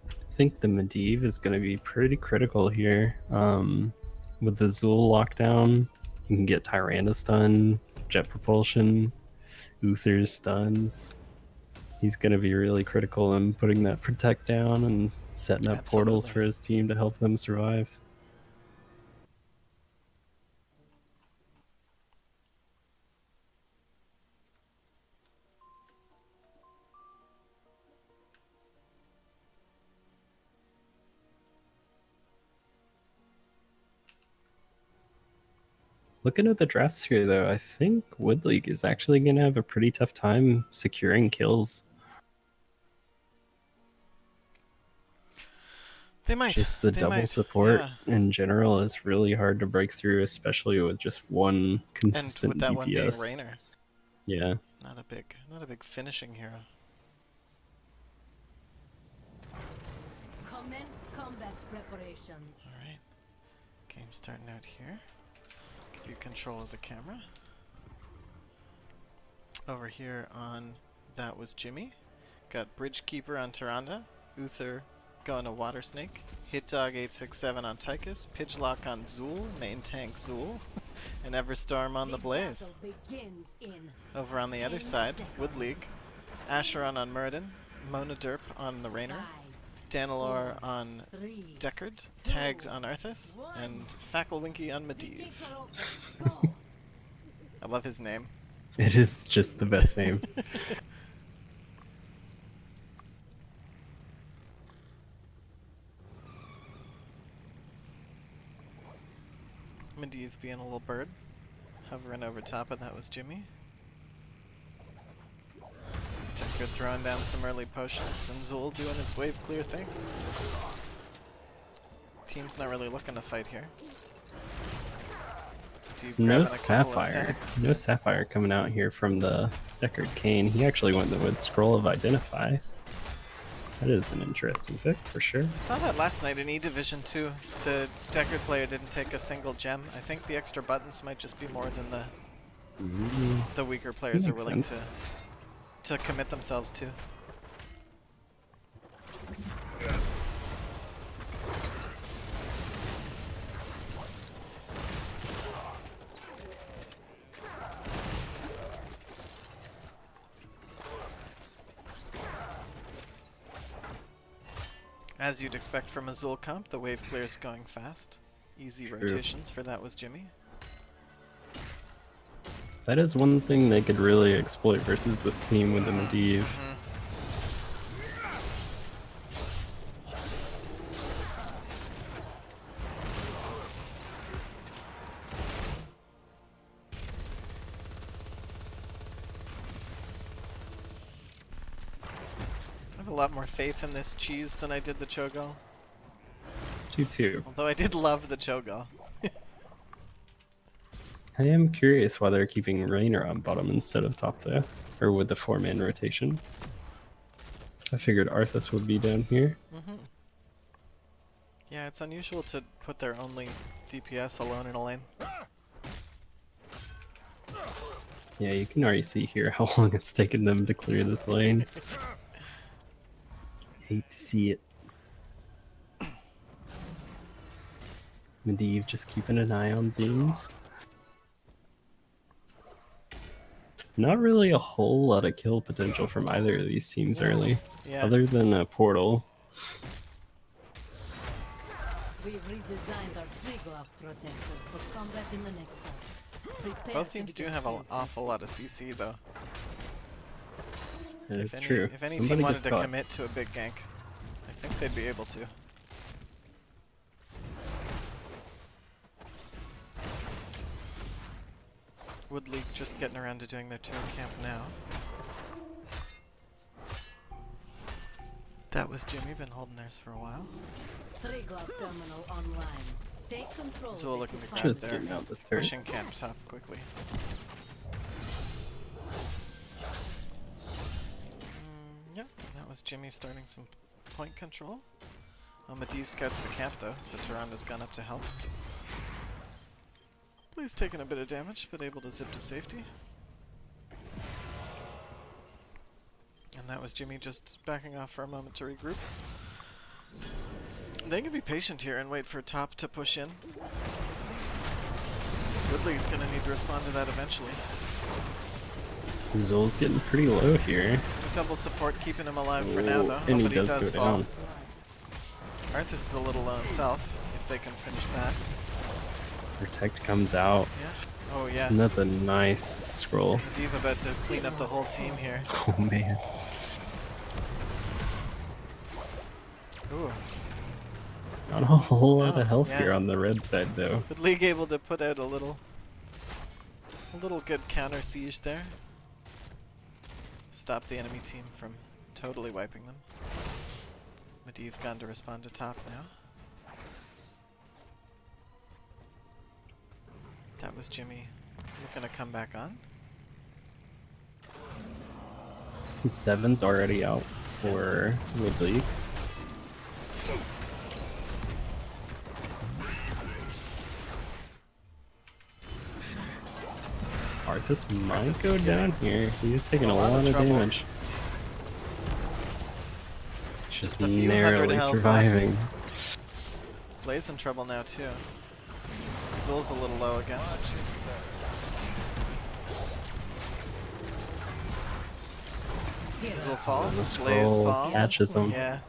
I think the Medivh is going to be pretty critical here. With the Zool lockdown, you can get Tyrande stun, Jet Propulsion, Uther's stuns. He's going to be really critical in putting that Protect down and setting up portals Absolutely. for his team to help them survive. Looking at the drafts here, though, I think Wood League is actually going to have a pretty tough time securing kills. They might. Just the they double might. support Yeah. in general is really hard to break through, especially with just one And consistent with that one being DPS. Raynor, Yeah. not a big finishing hero. Commence combat. preparations. Alright. Game starting out here. Give you control of the camera. Over here on That Was Jimmy. Got Bridgekeeper on Tyrande. Uther going to Water Snake. HitDog867 on Tychus. Pidgelocke on Zool. Main tank Zool. And Everstorm on the Blaze. Over on the other side, Wood League. Asheron on Muradin. Mona Derp on the Rainer. Danilor on Deckard. Tagged on Arthas. And Facklewinky on Medivh. I love his name. It is just the best name. Medivh being a little bird. Hovering over top of That Was Jimmy. Deckard throwing down some early potions, and Zool doing his wave clear thing. Team's not really looking to fight here. Medivh No grabbing a couple of Sapphire. stacks. No Sapphire coming out here from the Deckard Cain. He actually went with Scroll of Identify. That is an interesting pick for sure. I saw that last night in E-Division 2. The Deckard player didn't take a single gem. I think the extra buttons might just be more than the weaker players are makes willing sense. to commit themselves to. As you'd expect from a Zool comp, the wave clear's going fast. Easy rotations for That Was Jimmy. That is one thing they could really exploit versus this team with the Medivh. I have a lot more faith in this cheese than I did the Cho'Gall. 2-2. Although I did love the Cho'Gall. I am curious why they're keeping Rainer on bottom instead of top there, or with the 4-man rotation. I figured Arthas would be down here. Yeah, it's unusual to put their only DPS alone in a lane. Yeah, you can already see here how long it's taken them to clear this lane. Hate to see it. Medivh just keeping an eye on things. Not really a whole lot of kill potential from either of these teams early, Yeah. other than a portal. We've redesigned our Pidgelocke protectors for combat in the Nexus. Prepare Both to teams be do have an defeated. awful lot of CC though. It's If any, true. If any Somebody team wanted gets to caught. commit to a big gank, I think they'd be able to. Wood League just getting around to doing their turn camp now. That Was Jimmy, been holding theirs for a while. Pidgelocke terminal online. Take control. Zool of looking to the grab Just their getting out the third. pushing camp top quickly. Yep, that was Jimmy starting some point control. Medivh scouts the camp though, so Tyrande's gone up to help. Please taking a bit of damage, but able to zip to safety. And that was Jimmy just backing off for a moment to regroup. They can be patient here and wait for top to push in. Woodley's gonna need to respond to that eventually. Zool's getting pretty low here. Double support keeping him alive for now though. And he Nobody does go fall. down. Arthas is a little low himself, if they can finish that. Protect comes out, Yeah. Oh yeah. and that's a nice scroll. Medivh about to clean up the whole team here. Oh man. Ooh. Not a whole lot No, of health yeah. here on the red side though. But League able to put out a little good counter siege there. Stop the enemy team from totally wiping them. Medivh gone to respond to top now. That was Jimmy looking to come back on. Seven's already out for Woodley. Arthas might Arthas go is down here. He's taking a lot of trouble. damage. Just Just a few hundred narrowly health surviving. Blaze in trouble now too. Zul's a little low again. Zul falls. The Blaze scroll falls. catches him. Yeah.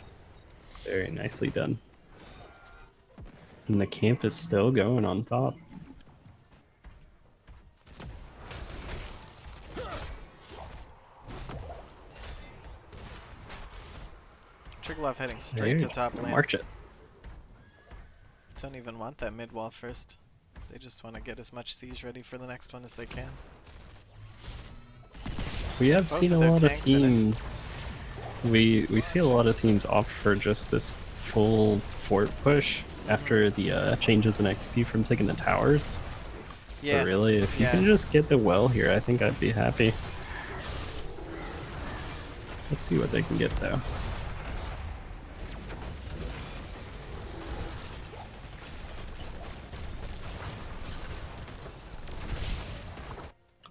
Very nicely done. And the camp is still going on top. Triglav heading straight to top lane. March it. Don't even want that mid wall first. They just want to get as much siege ready for the next one as they can. We have Both seen a of their lot of tanks in it. teams. We see a lot of teams opt for just this full fort push after the changes in XP from taking the towers. Yeah. But really, if you yeah. can just get the well here, I think I'd be happy. Let's see what they can get though.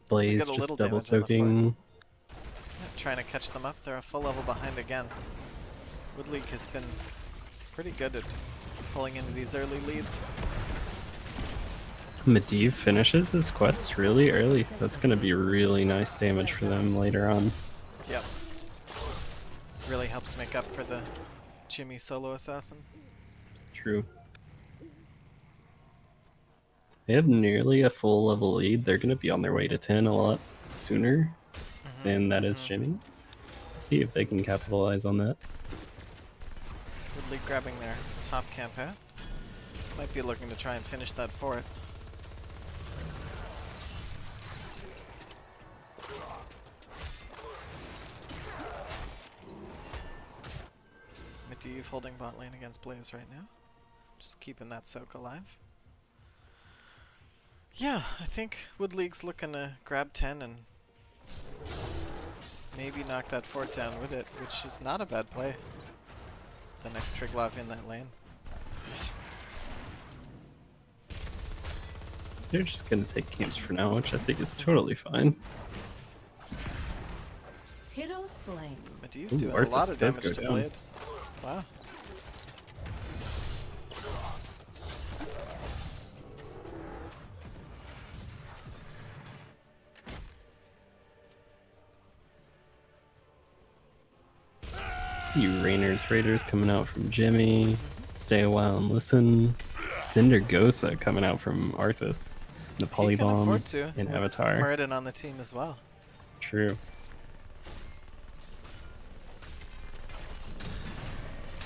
Blaze Get a just little double damage on the soaking. Trying to catch them up. They're a full level behind again. Wood League has been pretty good at pulling into these early leads. Medivh finishes his quests really early. That's going to be really nice damage for them later on. Yep. Really helps make up for the Jimmy solo assassin. True. They have nearly a full level lead. They're going to be on their way to 10 a lot sooner than that is Jimmy. See if they can capitalize on that. Wood League grabbing their top camp out. Might be looking to try and finish that fort. Medivh holding bot lane against Blaze right now. Just keeping that soak alive. Yeah, I think Wood League's looking to grab 10 and maybe knock that fort down with it, which is not a bad play. The next Triglav in that lane. They're just going to take camps for now, which I think is totally fine. Hero slain. Medivh Ooh, doing a Arthas lot of does damage go to down. Blade. Wow. See Raiders coming out from Jimmy. Stay a while and listen. Cindergosa coming out from Arthas. The He can Polybomb afford to, in with Avatar. Muradin on the team as well. True.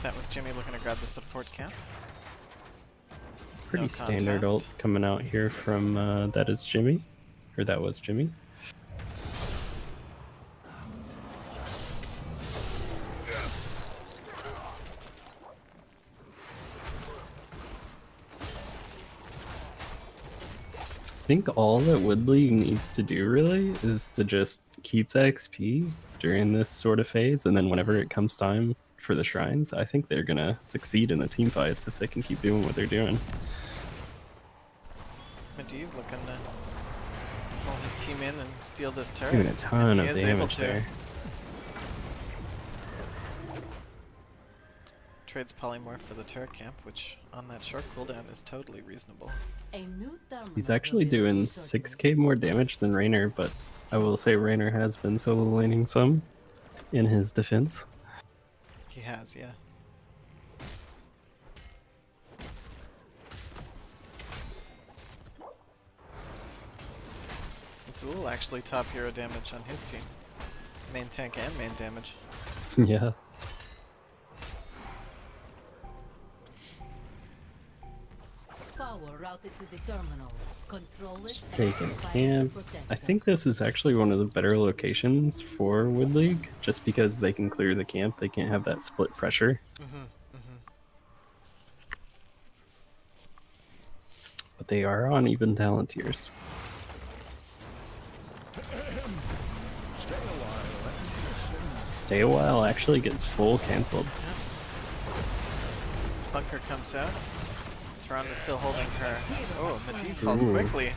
That was Jimmy looking to grab the support camp. Pretty No standard contest. ults coming out here from that is Jimmy. Or that was Jimmy. I think all that Wood League needs to do really is to just keep the XP during this sort of phase, and then whenever it comes time for the shrines, I think they're gonna succeed in the team fights if they can keep doing what they're doing. Medivh looking to pull his team in and steal this turret. Doing a ton and of he is able damage to. there. Trades polymorph for the turret camp, which on that short cooldown is totally reasonable. A new terminal He's actually will be doing resourced. 6k more damage than Raynor, but I will say Raynor has been solo laning some in his defense. He has, yeah. Zul actually top hero damage on his team. Main tank and main damage. Yeah. Power routed to the terminal. Control it. and Taking provide camp. the protector. I think this is actually one of the better locations for Wood League, just because they can clear the camp. They can't have that split pressure. But they are on even talent tiers. Stay a while actually gets full cancelled. Bunker comes out. Toronto's still holding her. Oh, Medivh falls Ooh. quickly.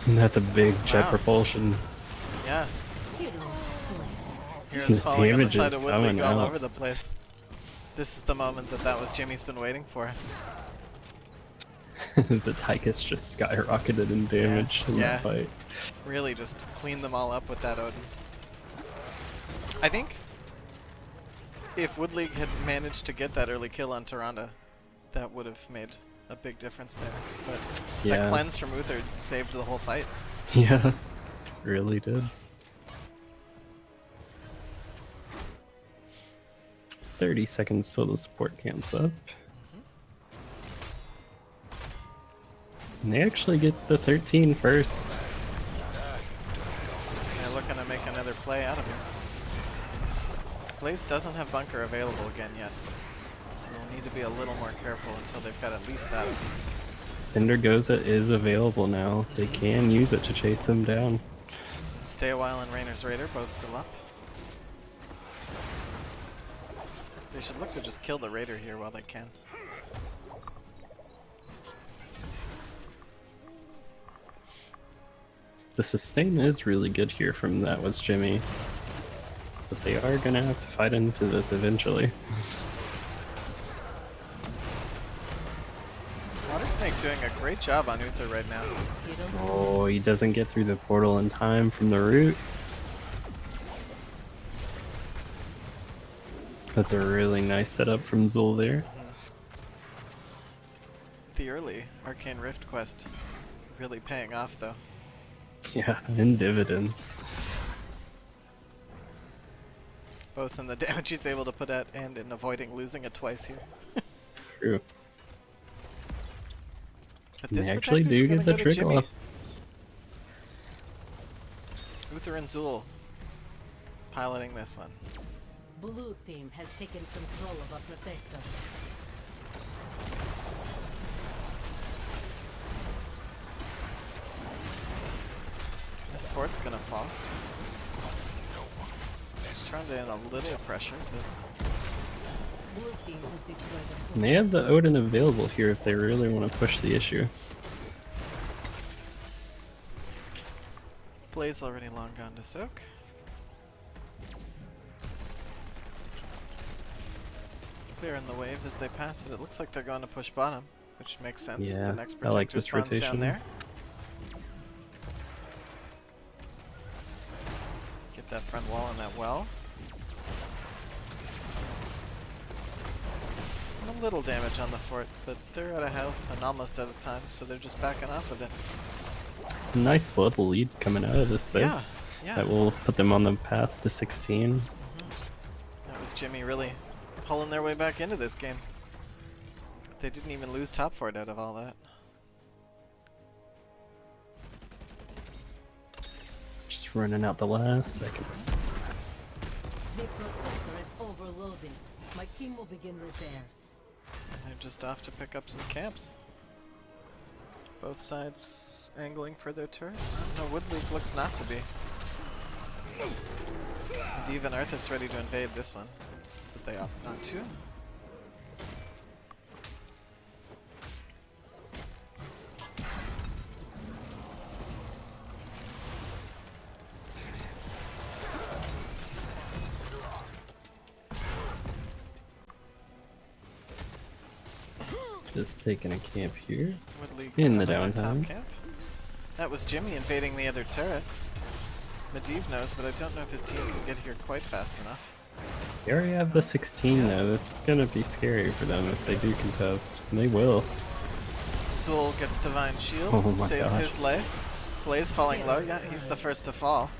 That's a big jet Wow. propulsion. Yeah, Hero slain. heroes The falling on the damage side is of Wood coming League all out. over the place. This is the moment that was Jimmy's been waiting for. The Tychus just skyrocketed in damage in yeah. that fight. Really just cleaned them all up with that Odin. I think if Wood League had managed to get that early kill on Tyrande, that would have made a big difference there. But that Yeah. cleanse from Uther saved the whole fight. Yeah, really did. 30 seconds till the support camps up. And they actually get the 13 first. They're looking to make another play out of it. Blaze doesn't have bunker available again yet, so they'll need to be a little more careful until they've got at least that. Cindergoza is available now. They can use it to chase them down. Stay a while and Rainer's Raider, both still up. They should look to just kill the Raider here while they can. The sustain is really good here from That Was Jimmy. But they are gonna have to fight into this eventually. Water Snake doing a great job on Uther right now. Hero Oh, he doesn't get through the portal in time from the root. That's a really nice setup from Zul there. The early Arcane Rift quest really paying off though. Yeah, in dividends. Both in the damage he's able to put out and in avoiding losing it twice here. True. But And this they actually protector's do gonna get the go to trick Jimmy. off. Uther and Zul piloting this one. blue team has taken control of our protector. This fort's gonna fall. Trying to in a little pressure, but Blue team has destroyed the And they have the Odin available here if they really want to push the issue. Blaze already long gone to soak. Clearing the wave as they pass, but it looks like they're going to push bottom, which makes sense. Yeah, The next I like protector this spawns down rotation. there. Get that front wall and that well. A little damage on the fort, but they're out of health and almost out of time, so they're just backing off with it. Nice level lead coming out of this thing. Yeah, yeah. That will put them on the path to 16. That was Jimmy really pulling their way back into this game. They didn't even lose top fort out of all that. Just running out the last seconds. The protector is overloading. My team will begin repairs. They're just off to pick up some camps. Both sides angling for their turret. No, Wood League looks not to be. And even Arthas ready to invade this one, but they opt not to. Just taking a camp here. Wood League In the coming on top downtime. camp. That was Jimmy invading the other turret. Medivh knows, but I don't know if his team can get here quite fast enough. They already have the 16 though. This is gonna be scary for them if they do contest. And they will. Zul gets Divine Shield, Oh my saves gosh. his life. Blaze falling low, yeah, he's the first to fall.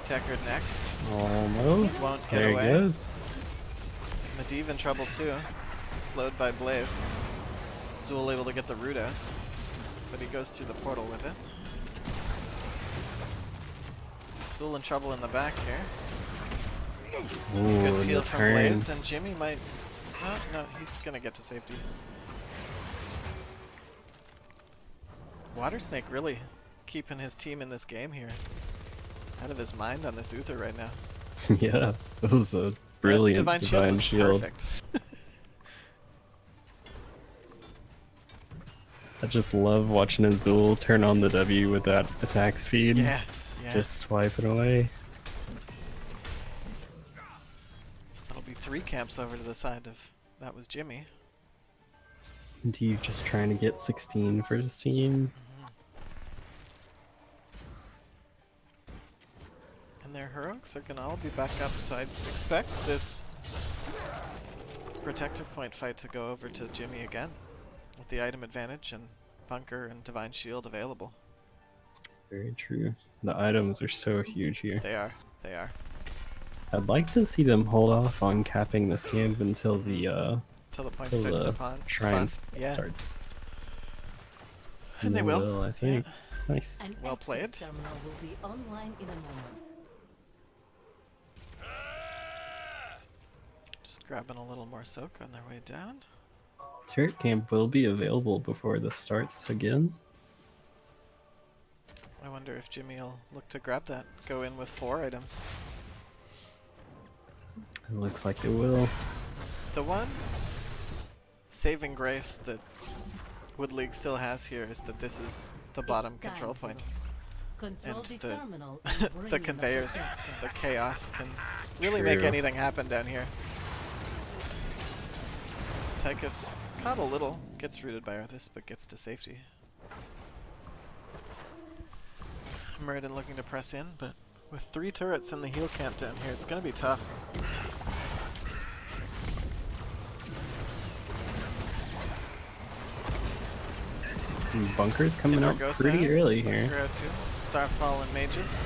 Deckard next. Almost. Won't get There he away. goes. Medivh in trouble too. Slowed by Blaze. Zul able to get the root out, but he goes through the portal with it. Zul in trouble in the back here. Ooh, Good in peel the from turn. Blaze, and Jimmy might... No, he's gonna get to safety. Water Snake really keeping his team in this game here. Out of his mind on this Uther right now. Yeah, that was a brilliant Divine Shield was shield. perfect. I just love watching Azul turn on the W with that attack speed. Yeah, yeah. Just swipe it away. So that'll be 3 camps over to the side of that was Jimmy. And you just trying to get 16 for his team. And their heroics are gonna all be back up, so I expect this protector point fight to go over to Jimmy again, with the item advantage and bunker and divine shield available. Very true. The items are so huge here. They are. They are. I'd like to see them hold off on capping this camp until the Till the point till starts the to spawn. shrine Yeah. starts. And they will. I think. Nice. An Well access played. terminal will be online in a moment. Just grabbing a little more soak on their way down. Turret camp will be available before this starts again. I wonder if Jimmy will look to grab that. Go in with 4 items. It looks like it will. The one saving grace that Wood League still has here is that this is the bottom It's control time, point. boss. Control And the the terminal and bring the in conveyors, protector. the chaos can really make True. anything happen down here. Tychus caught a little, gets rooted by Arthas, but gets to safety. Muradin looking to press in, but with 3 turrets in the heal camp down here, it's gonna be tough. And Bunker's coming up Zaragoza, pretty early here. Bunker out too. Starfall and mages.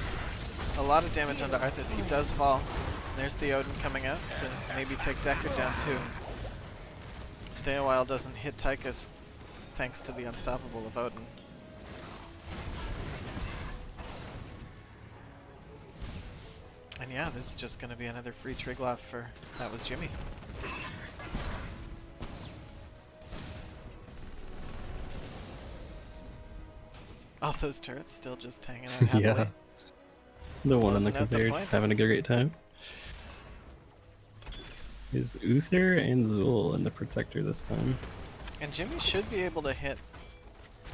A lot of damage onto Arthas. He does fall. There's the Odin coming out to maybe take Deckard down too. Stay a while doesn't hit Tychus thanks to the unstoppable of Odin. And yeah, this is just going to be another free Triglav for that was Jimmy. All those turrets still just hanging out happily. Yeah. The one on the Closing out the conveyor point. just having a great time. Is Uther and Zul in the protector this time? And Jimmy should be able to hit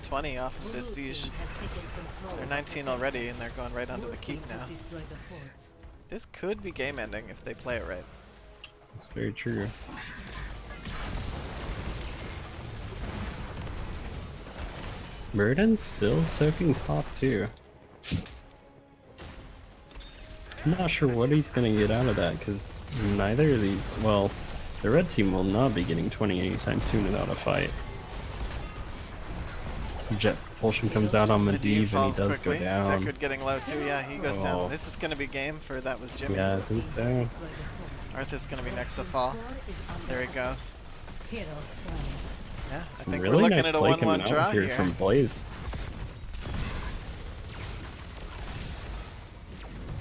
20 off of this Blue siege. team has taken control They're of 19 the already, and they're going right onto Blue the keep team now. has destroyed the fort. This could be game ending if they play it right. That's very true. Muradin's still soaking top too. I'm not sure what he's gonna get out of that because neither of these. Well, the red team will not be getting 20 anytime soon without a fight. Jet propulsion comes out on Medivh Medivh and he falls does quickly. go down. Deckard getting low too. Yeah, he goes Oh. down. This is going to be game for that was Jimmy. Yeah, I think so. Destroyed the fort. Arthas going to be next to fall. Fort is under There he attack. goes. Hero slain. Yeah, I Some think really we're looking nice at a play 1-1 coming draw out here here. from Blaze.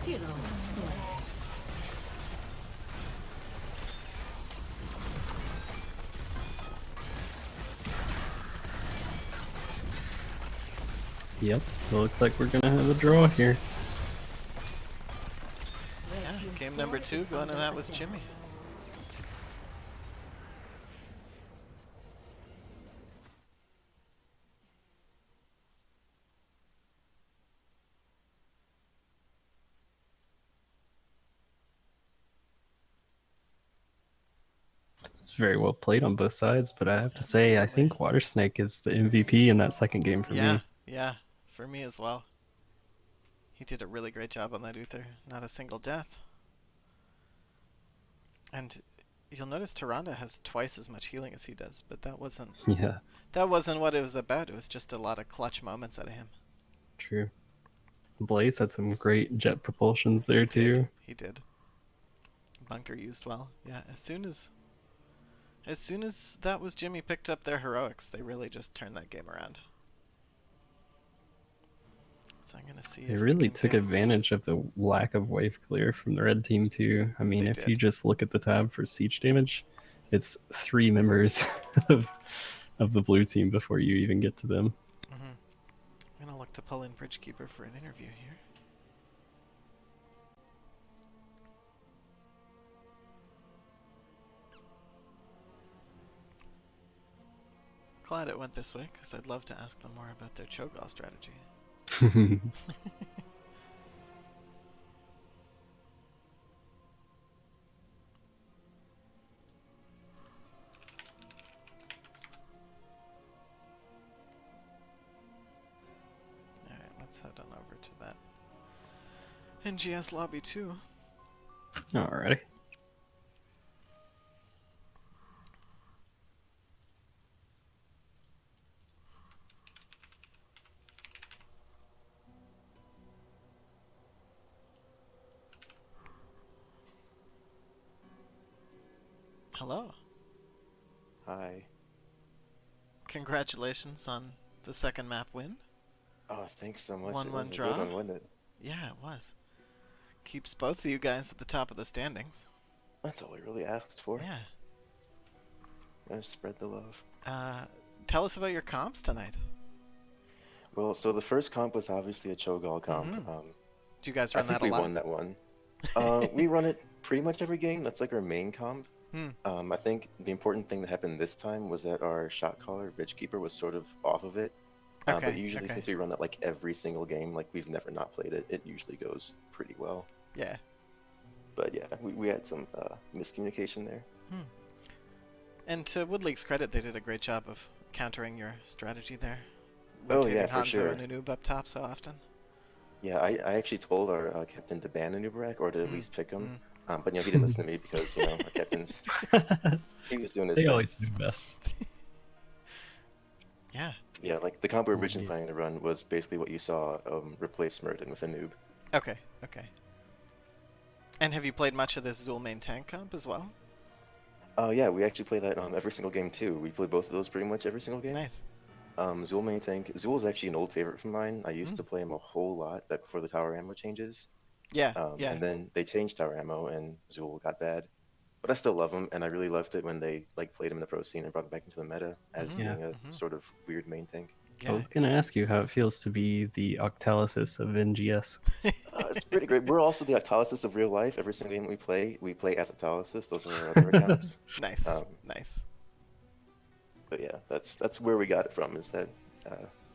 Hero slain. Yep, it looks like we're gonna have a draw here. Red Yeah, team's game number fort 2 is going, and under that was attack. Jimmy. It's very well played on both sides, but I have to say, I think Water Snake is the MVP in that second game for Yeah, me. yeah, for me as well. He did a really great job on that Uther. Not a single death. And you'll notice Tyrande has twice as much healing as he does, but that wasn't Yeah, what it was about. It was just a lot of clutch moments out of him. true. Blaze had some great jet propulsions there too. He did. Bunker used well. Yeah, as soon as that was Jimmy picked up their heroics, they really just turned that game around. So I'm gonna see They if we really can took get- advantage of the lack of wave clear from the red team too. I mean, They if did. you just look at the tab for siege damage, it's 3 members of the blue team before you even get to them. I'm gonna look to pull in Bridgekeeper for an interview here. glad it went this way, because I'd love to ask them more about their Cho'Gall strategy. Alright, let's head on over to that NGS lobby too. Alrighty. Hello. Hi. Congratulations on the second map win. Oh, thanks so much. 1-1 It was a draw. good one, wasn't it? Yeah, it was. Keeps both of you guys at the top of the standings. That's all we really asked for. Yeah. Just spread the love. Tell us about your comps tonight. Well, so the first comp was obviously a Cho'Gall comp. Do you guys I run think that a we lot? won that one. We run it pretty much every game. That's like our main comp. I think the important thing that happened this time was that our shot caller, Bridgekeeper, was sort of off of it. But usually since we run that like every single game, like we've never not played it, it usually goes pretty well. Yeah. But yeah, we had some miscommunication there. And to Wood League's credit, they did a great job of countering your strategy there. Oh, Rotating yeah, for Hanzo sure. and Anub up top so often. Yeah, I actually told our captain to ban Anubarak or to at least pick him. But he didn't listen to me because our captain's he was doing his They thing. always do best. Yeah. Yeah, like the comp we were originally planning to run was basically what you saw, replace Murden with a noob. Okay. And have you played much of this Zul main tank comp as well? Yeah, we actually play that every single game too. We play both of those pretty much every single game. Nice. Zul main tank. Zul is actually an old favorite of mine. I used to play him a whole lot back before the tower ammo changes. Yeah. And then they changed tower ammo and Zul got bad. But I still love him, and I really loved it when they played him in the pro scene and brought him back into the meta as being a sort of weird main tank. Yeah. I was gonna ask you how it feels to be the Octalysis of NGS. It's pretty great. We're also the Octalysis of real life. Every single game we play as Octalysis. Those are our other accounts. Nice. Nice. But yeah, that's where we got it from, is that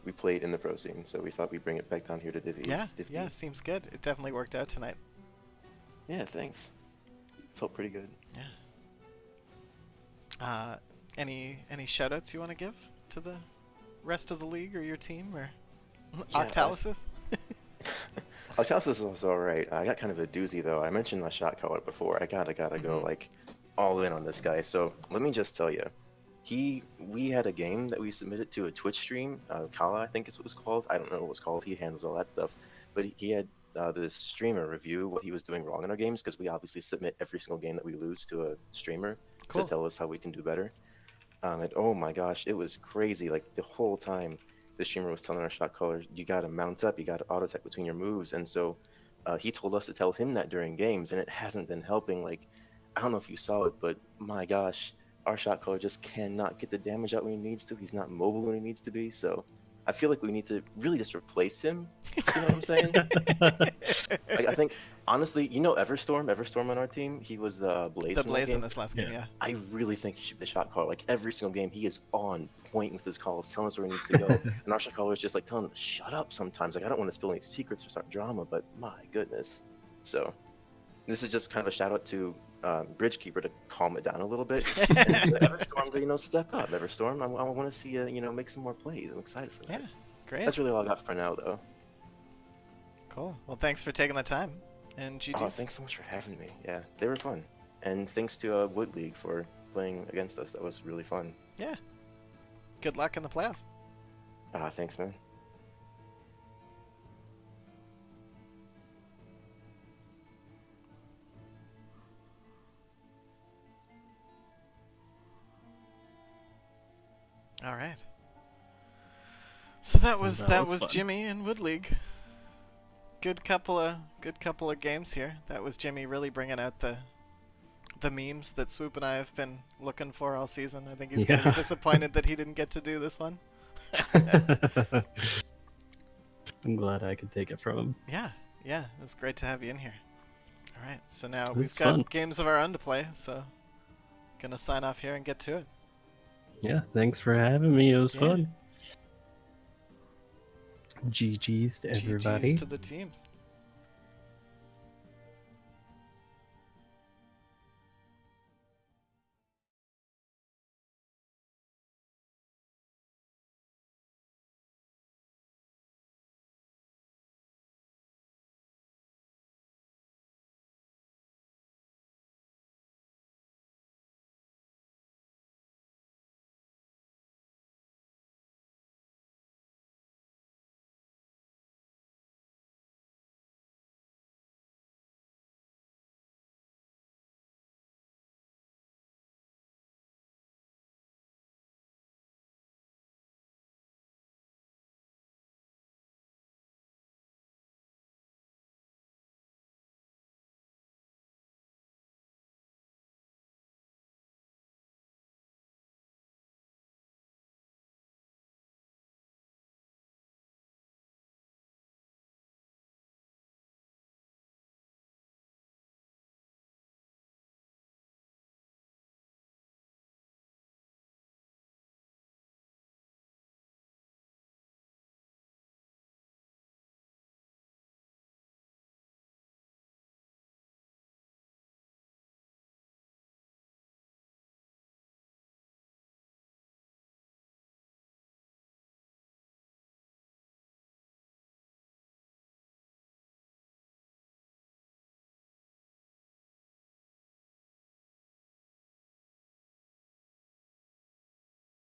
we played in the pro scene, so we thought we'd bring it back down here to Divi. Yeah, seems good. It definitely worked out tonight. Yeah, thanks. Felt pretty good. Yeah. Any shoutouts you want to give to the rest of the league or your team or Octalysis? Octalysis was alright. I got kind of a doozy though. I mentioned my shot caller before. I gotta go like all in on this guy. So let me just tell you, we had a game that we submitted to a Twitch stream. Kala, I think is what it was called. I don't know what it was called. He handles all that stuff. But he had this streamer review what he was doing wrong in our games, because we obviously submit every single game that we lose to a streamer to tell us how we can do better. And oh my gosh, it was crazy. Like the whole time the streamer was telling our shot caller, you gotta mount up, you gotta auto attack between your moves. And so he told us to tell him that during games, and it hasn't been helping. Like, I don't know if you saw it, but my gosh, our shot caller just cannot get the damage out when he needs to. He's not mobile when he needs to be. So I feel like we need to really just replace him. You know what I'm saying? Like, I think, honestly, Everstorm on our team, he was the Blaze. The Blaze in this last game, yeah. I really think he should be the shot caller. Like, every single game, he is on point with his calls, telling us where he needs to go. And our shot caller is just like telling him to shut up sometimes. Like, I don't want to spill any secrets or start drama, but my goodness. So, this is just kind of a shout out to Bridgekeeper to calm it down a little bit. And Everstorm to, step up. Everstorm, I want to see you, make some more plays. I'm excited for that. Yeah, great. That's really all I got for now, though. Cool. Well, thanks for taking the time. And GG's. Oh, thanks so much for having me. Yeah, they were fun. And thanks to Wood League for playing against us. That was really fun. Yeah. Good luck in the playoffs. Thanks, man. All right. So that was fun. Jimmy and Wood League. Good couple of games here. That was Jimmy really bringing out the memes that Swoop and I have been looking for all season. I think he's gonna be disappointed that he didn't get to do this one. I'm glad I could take it from him. Yeah, it's great to have you in here. All right, so now It we've was got fun. games of our own to play, so gonna sign off here and get to it. Yeah, thanks for having me. It was Yeah. fun. GG's to GG's everybody. to the teams.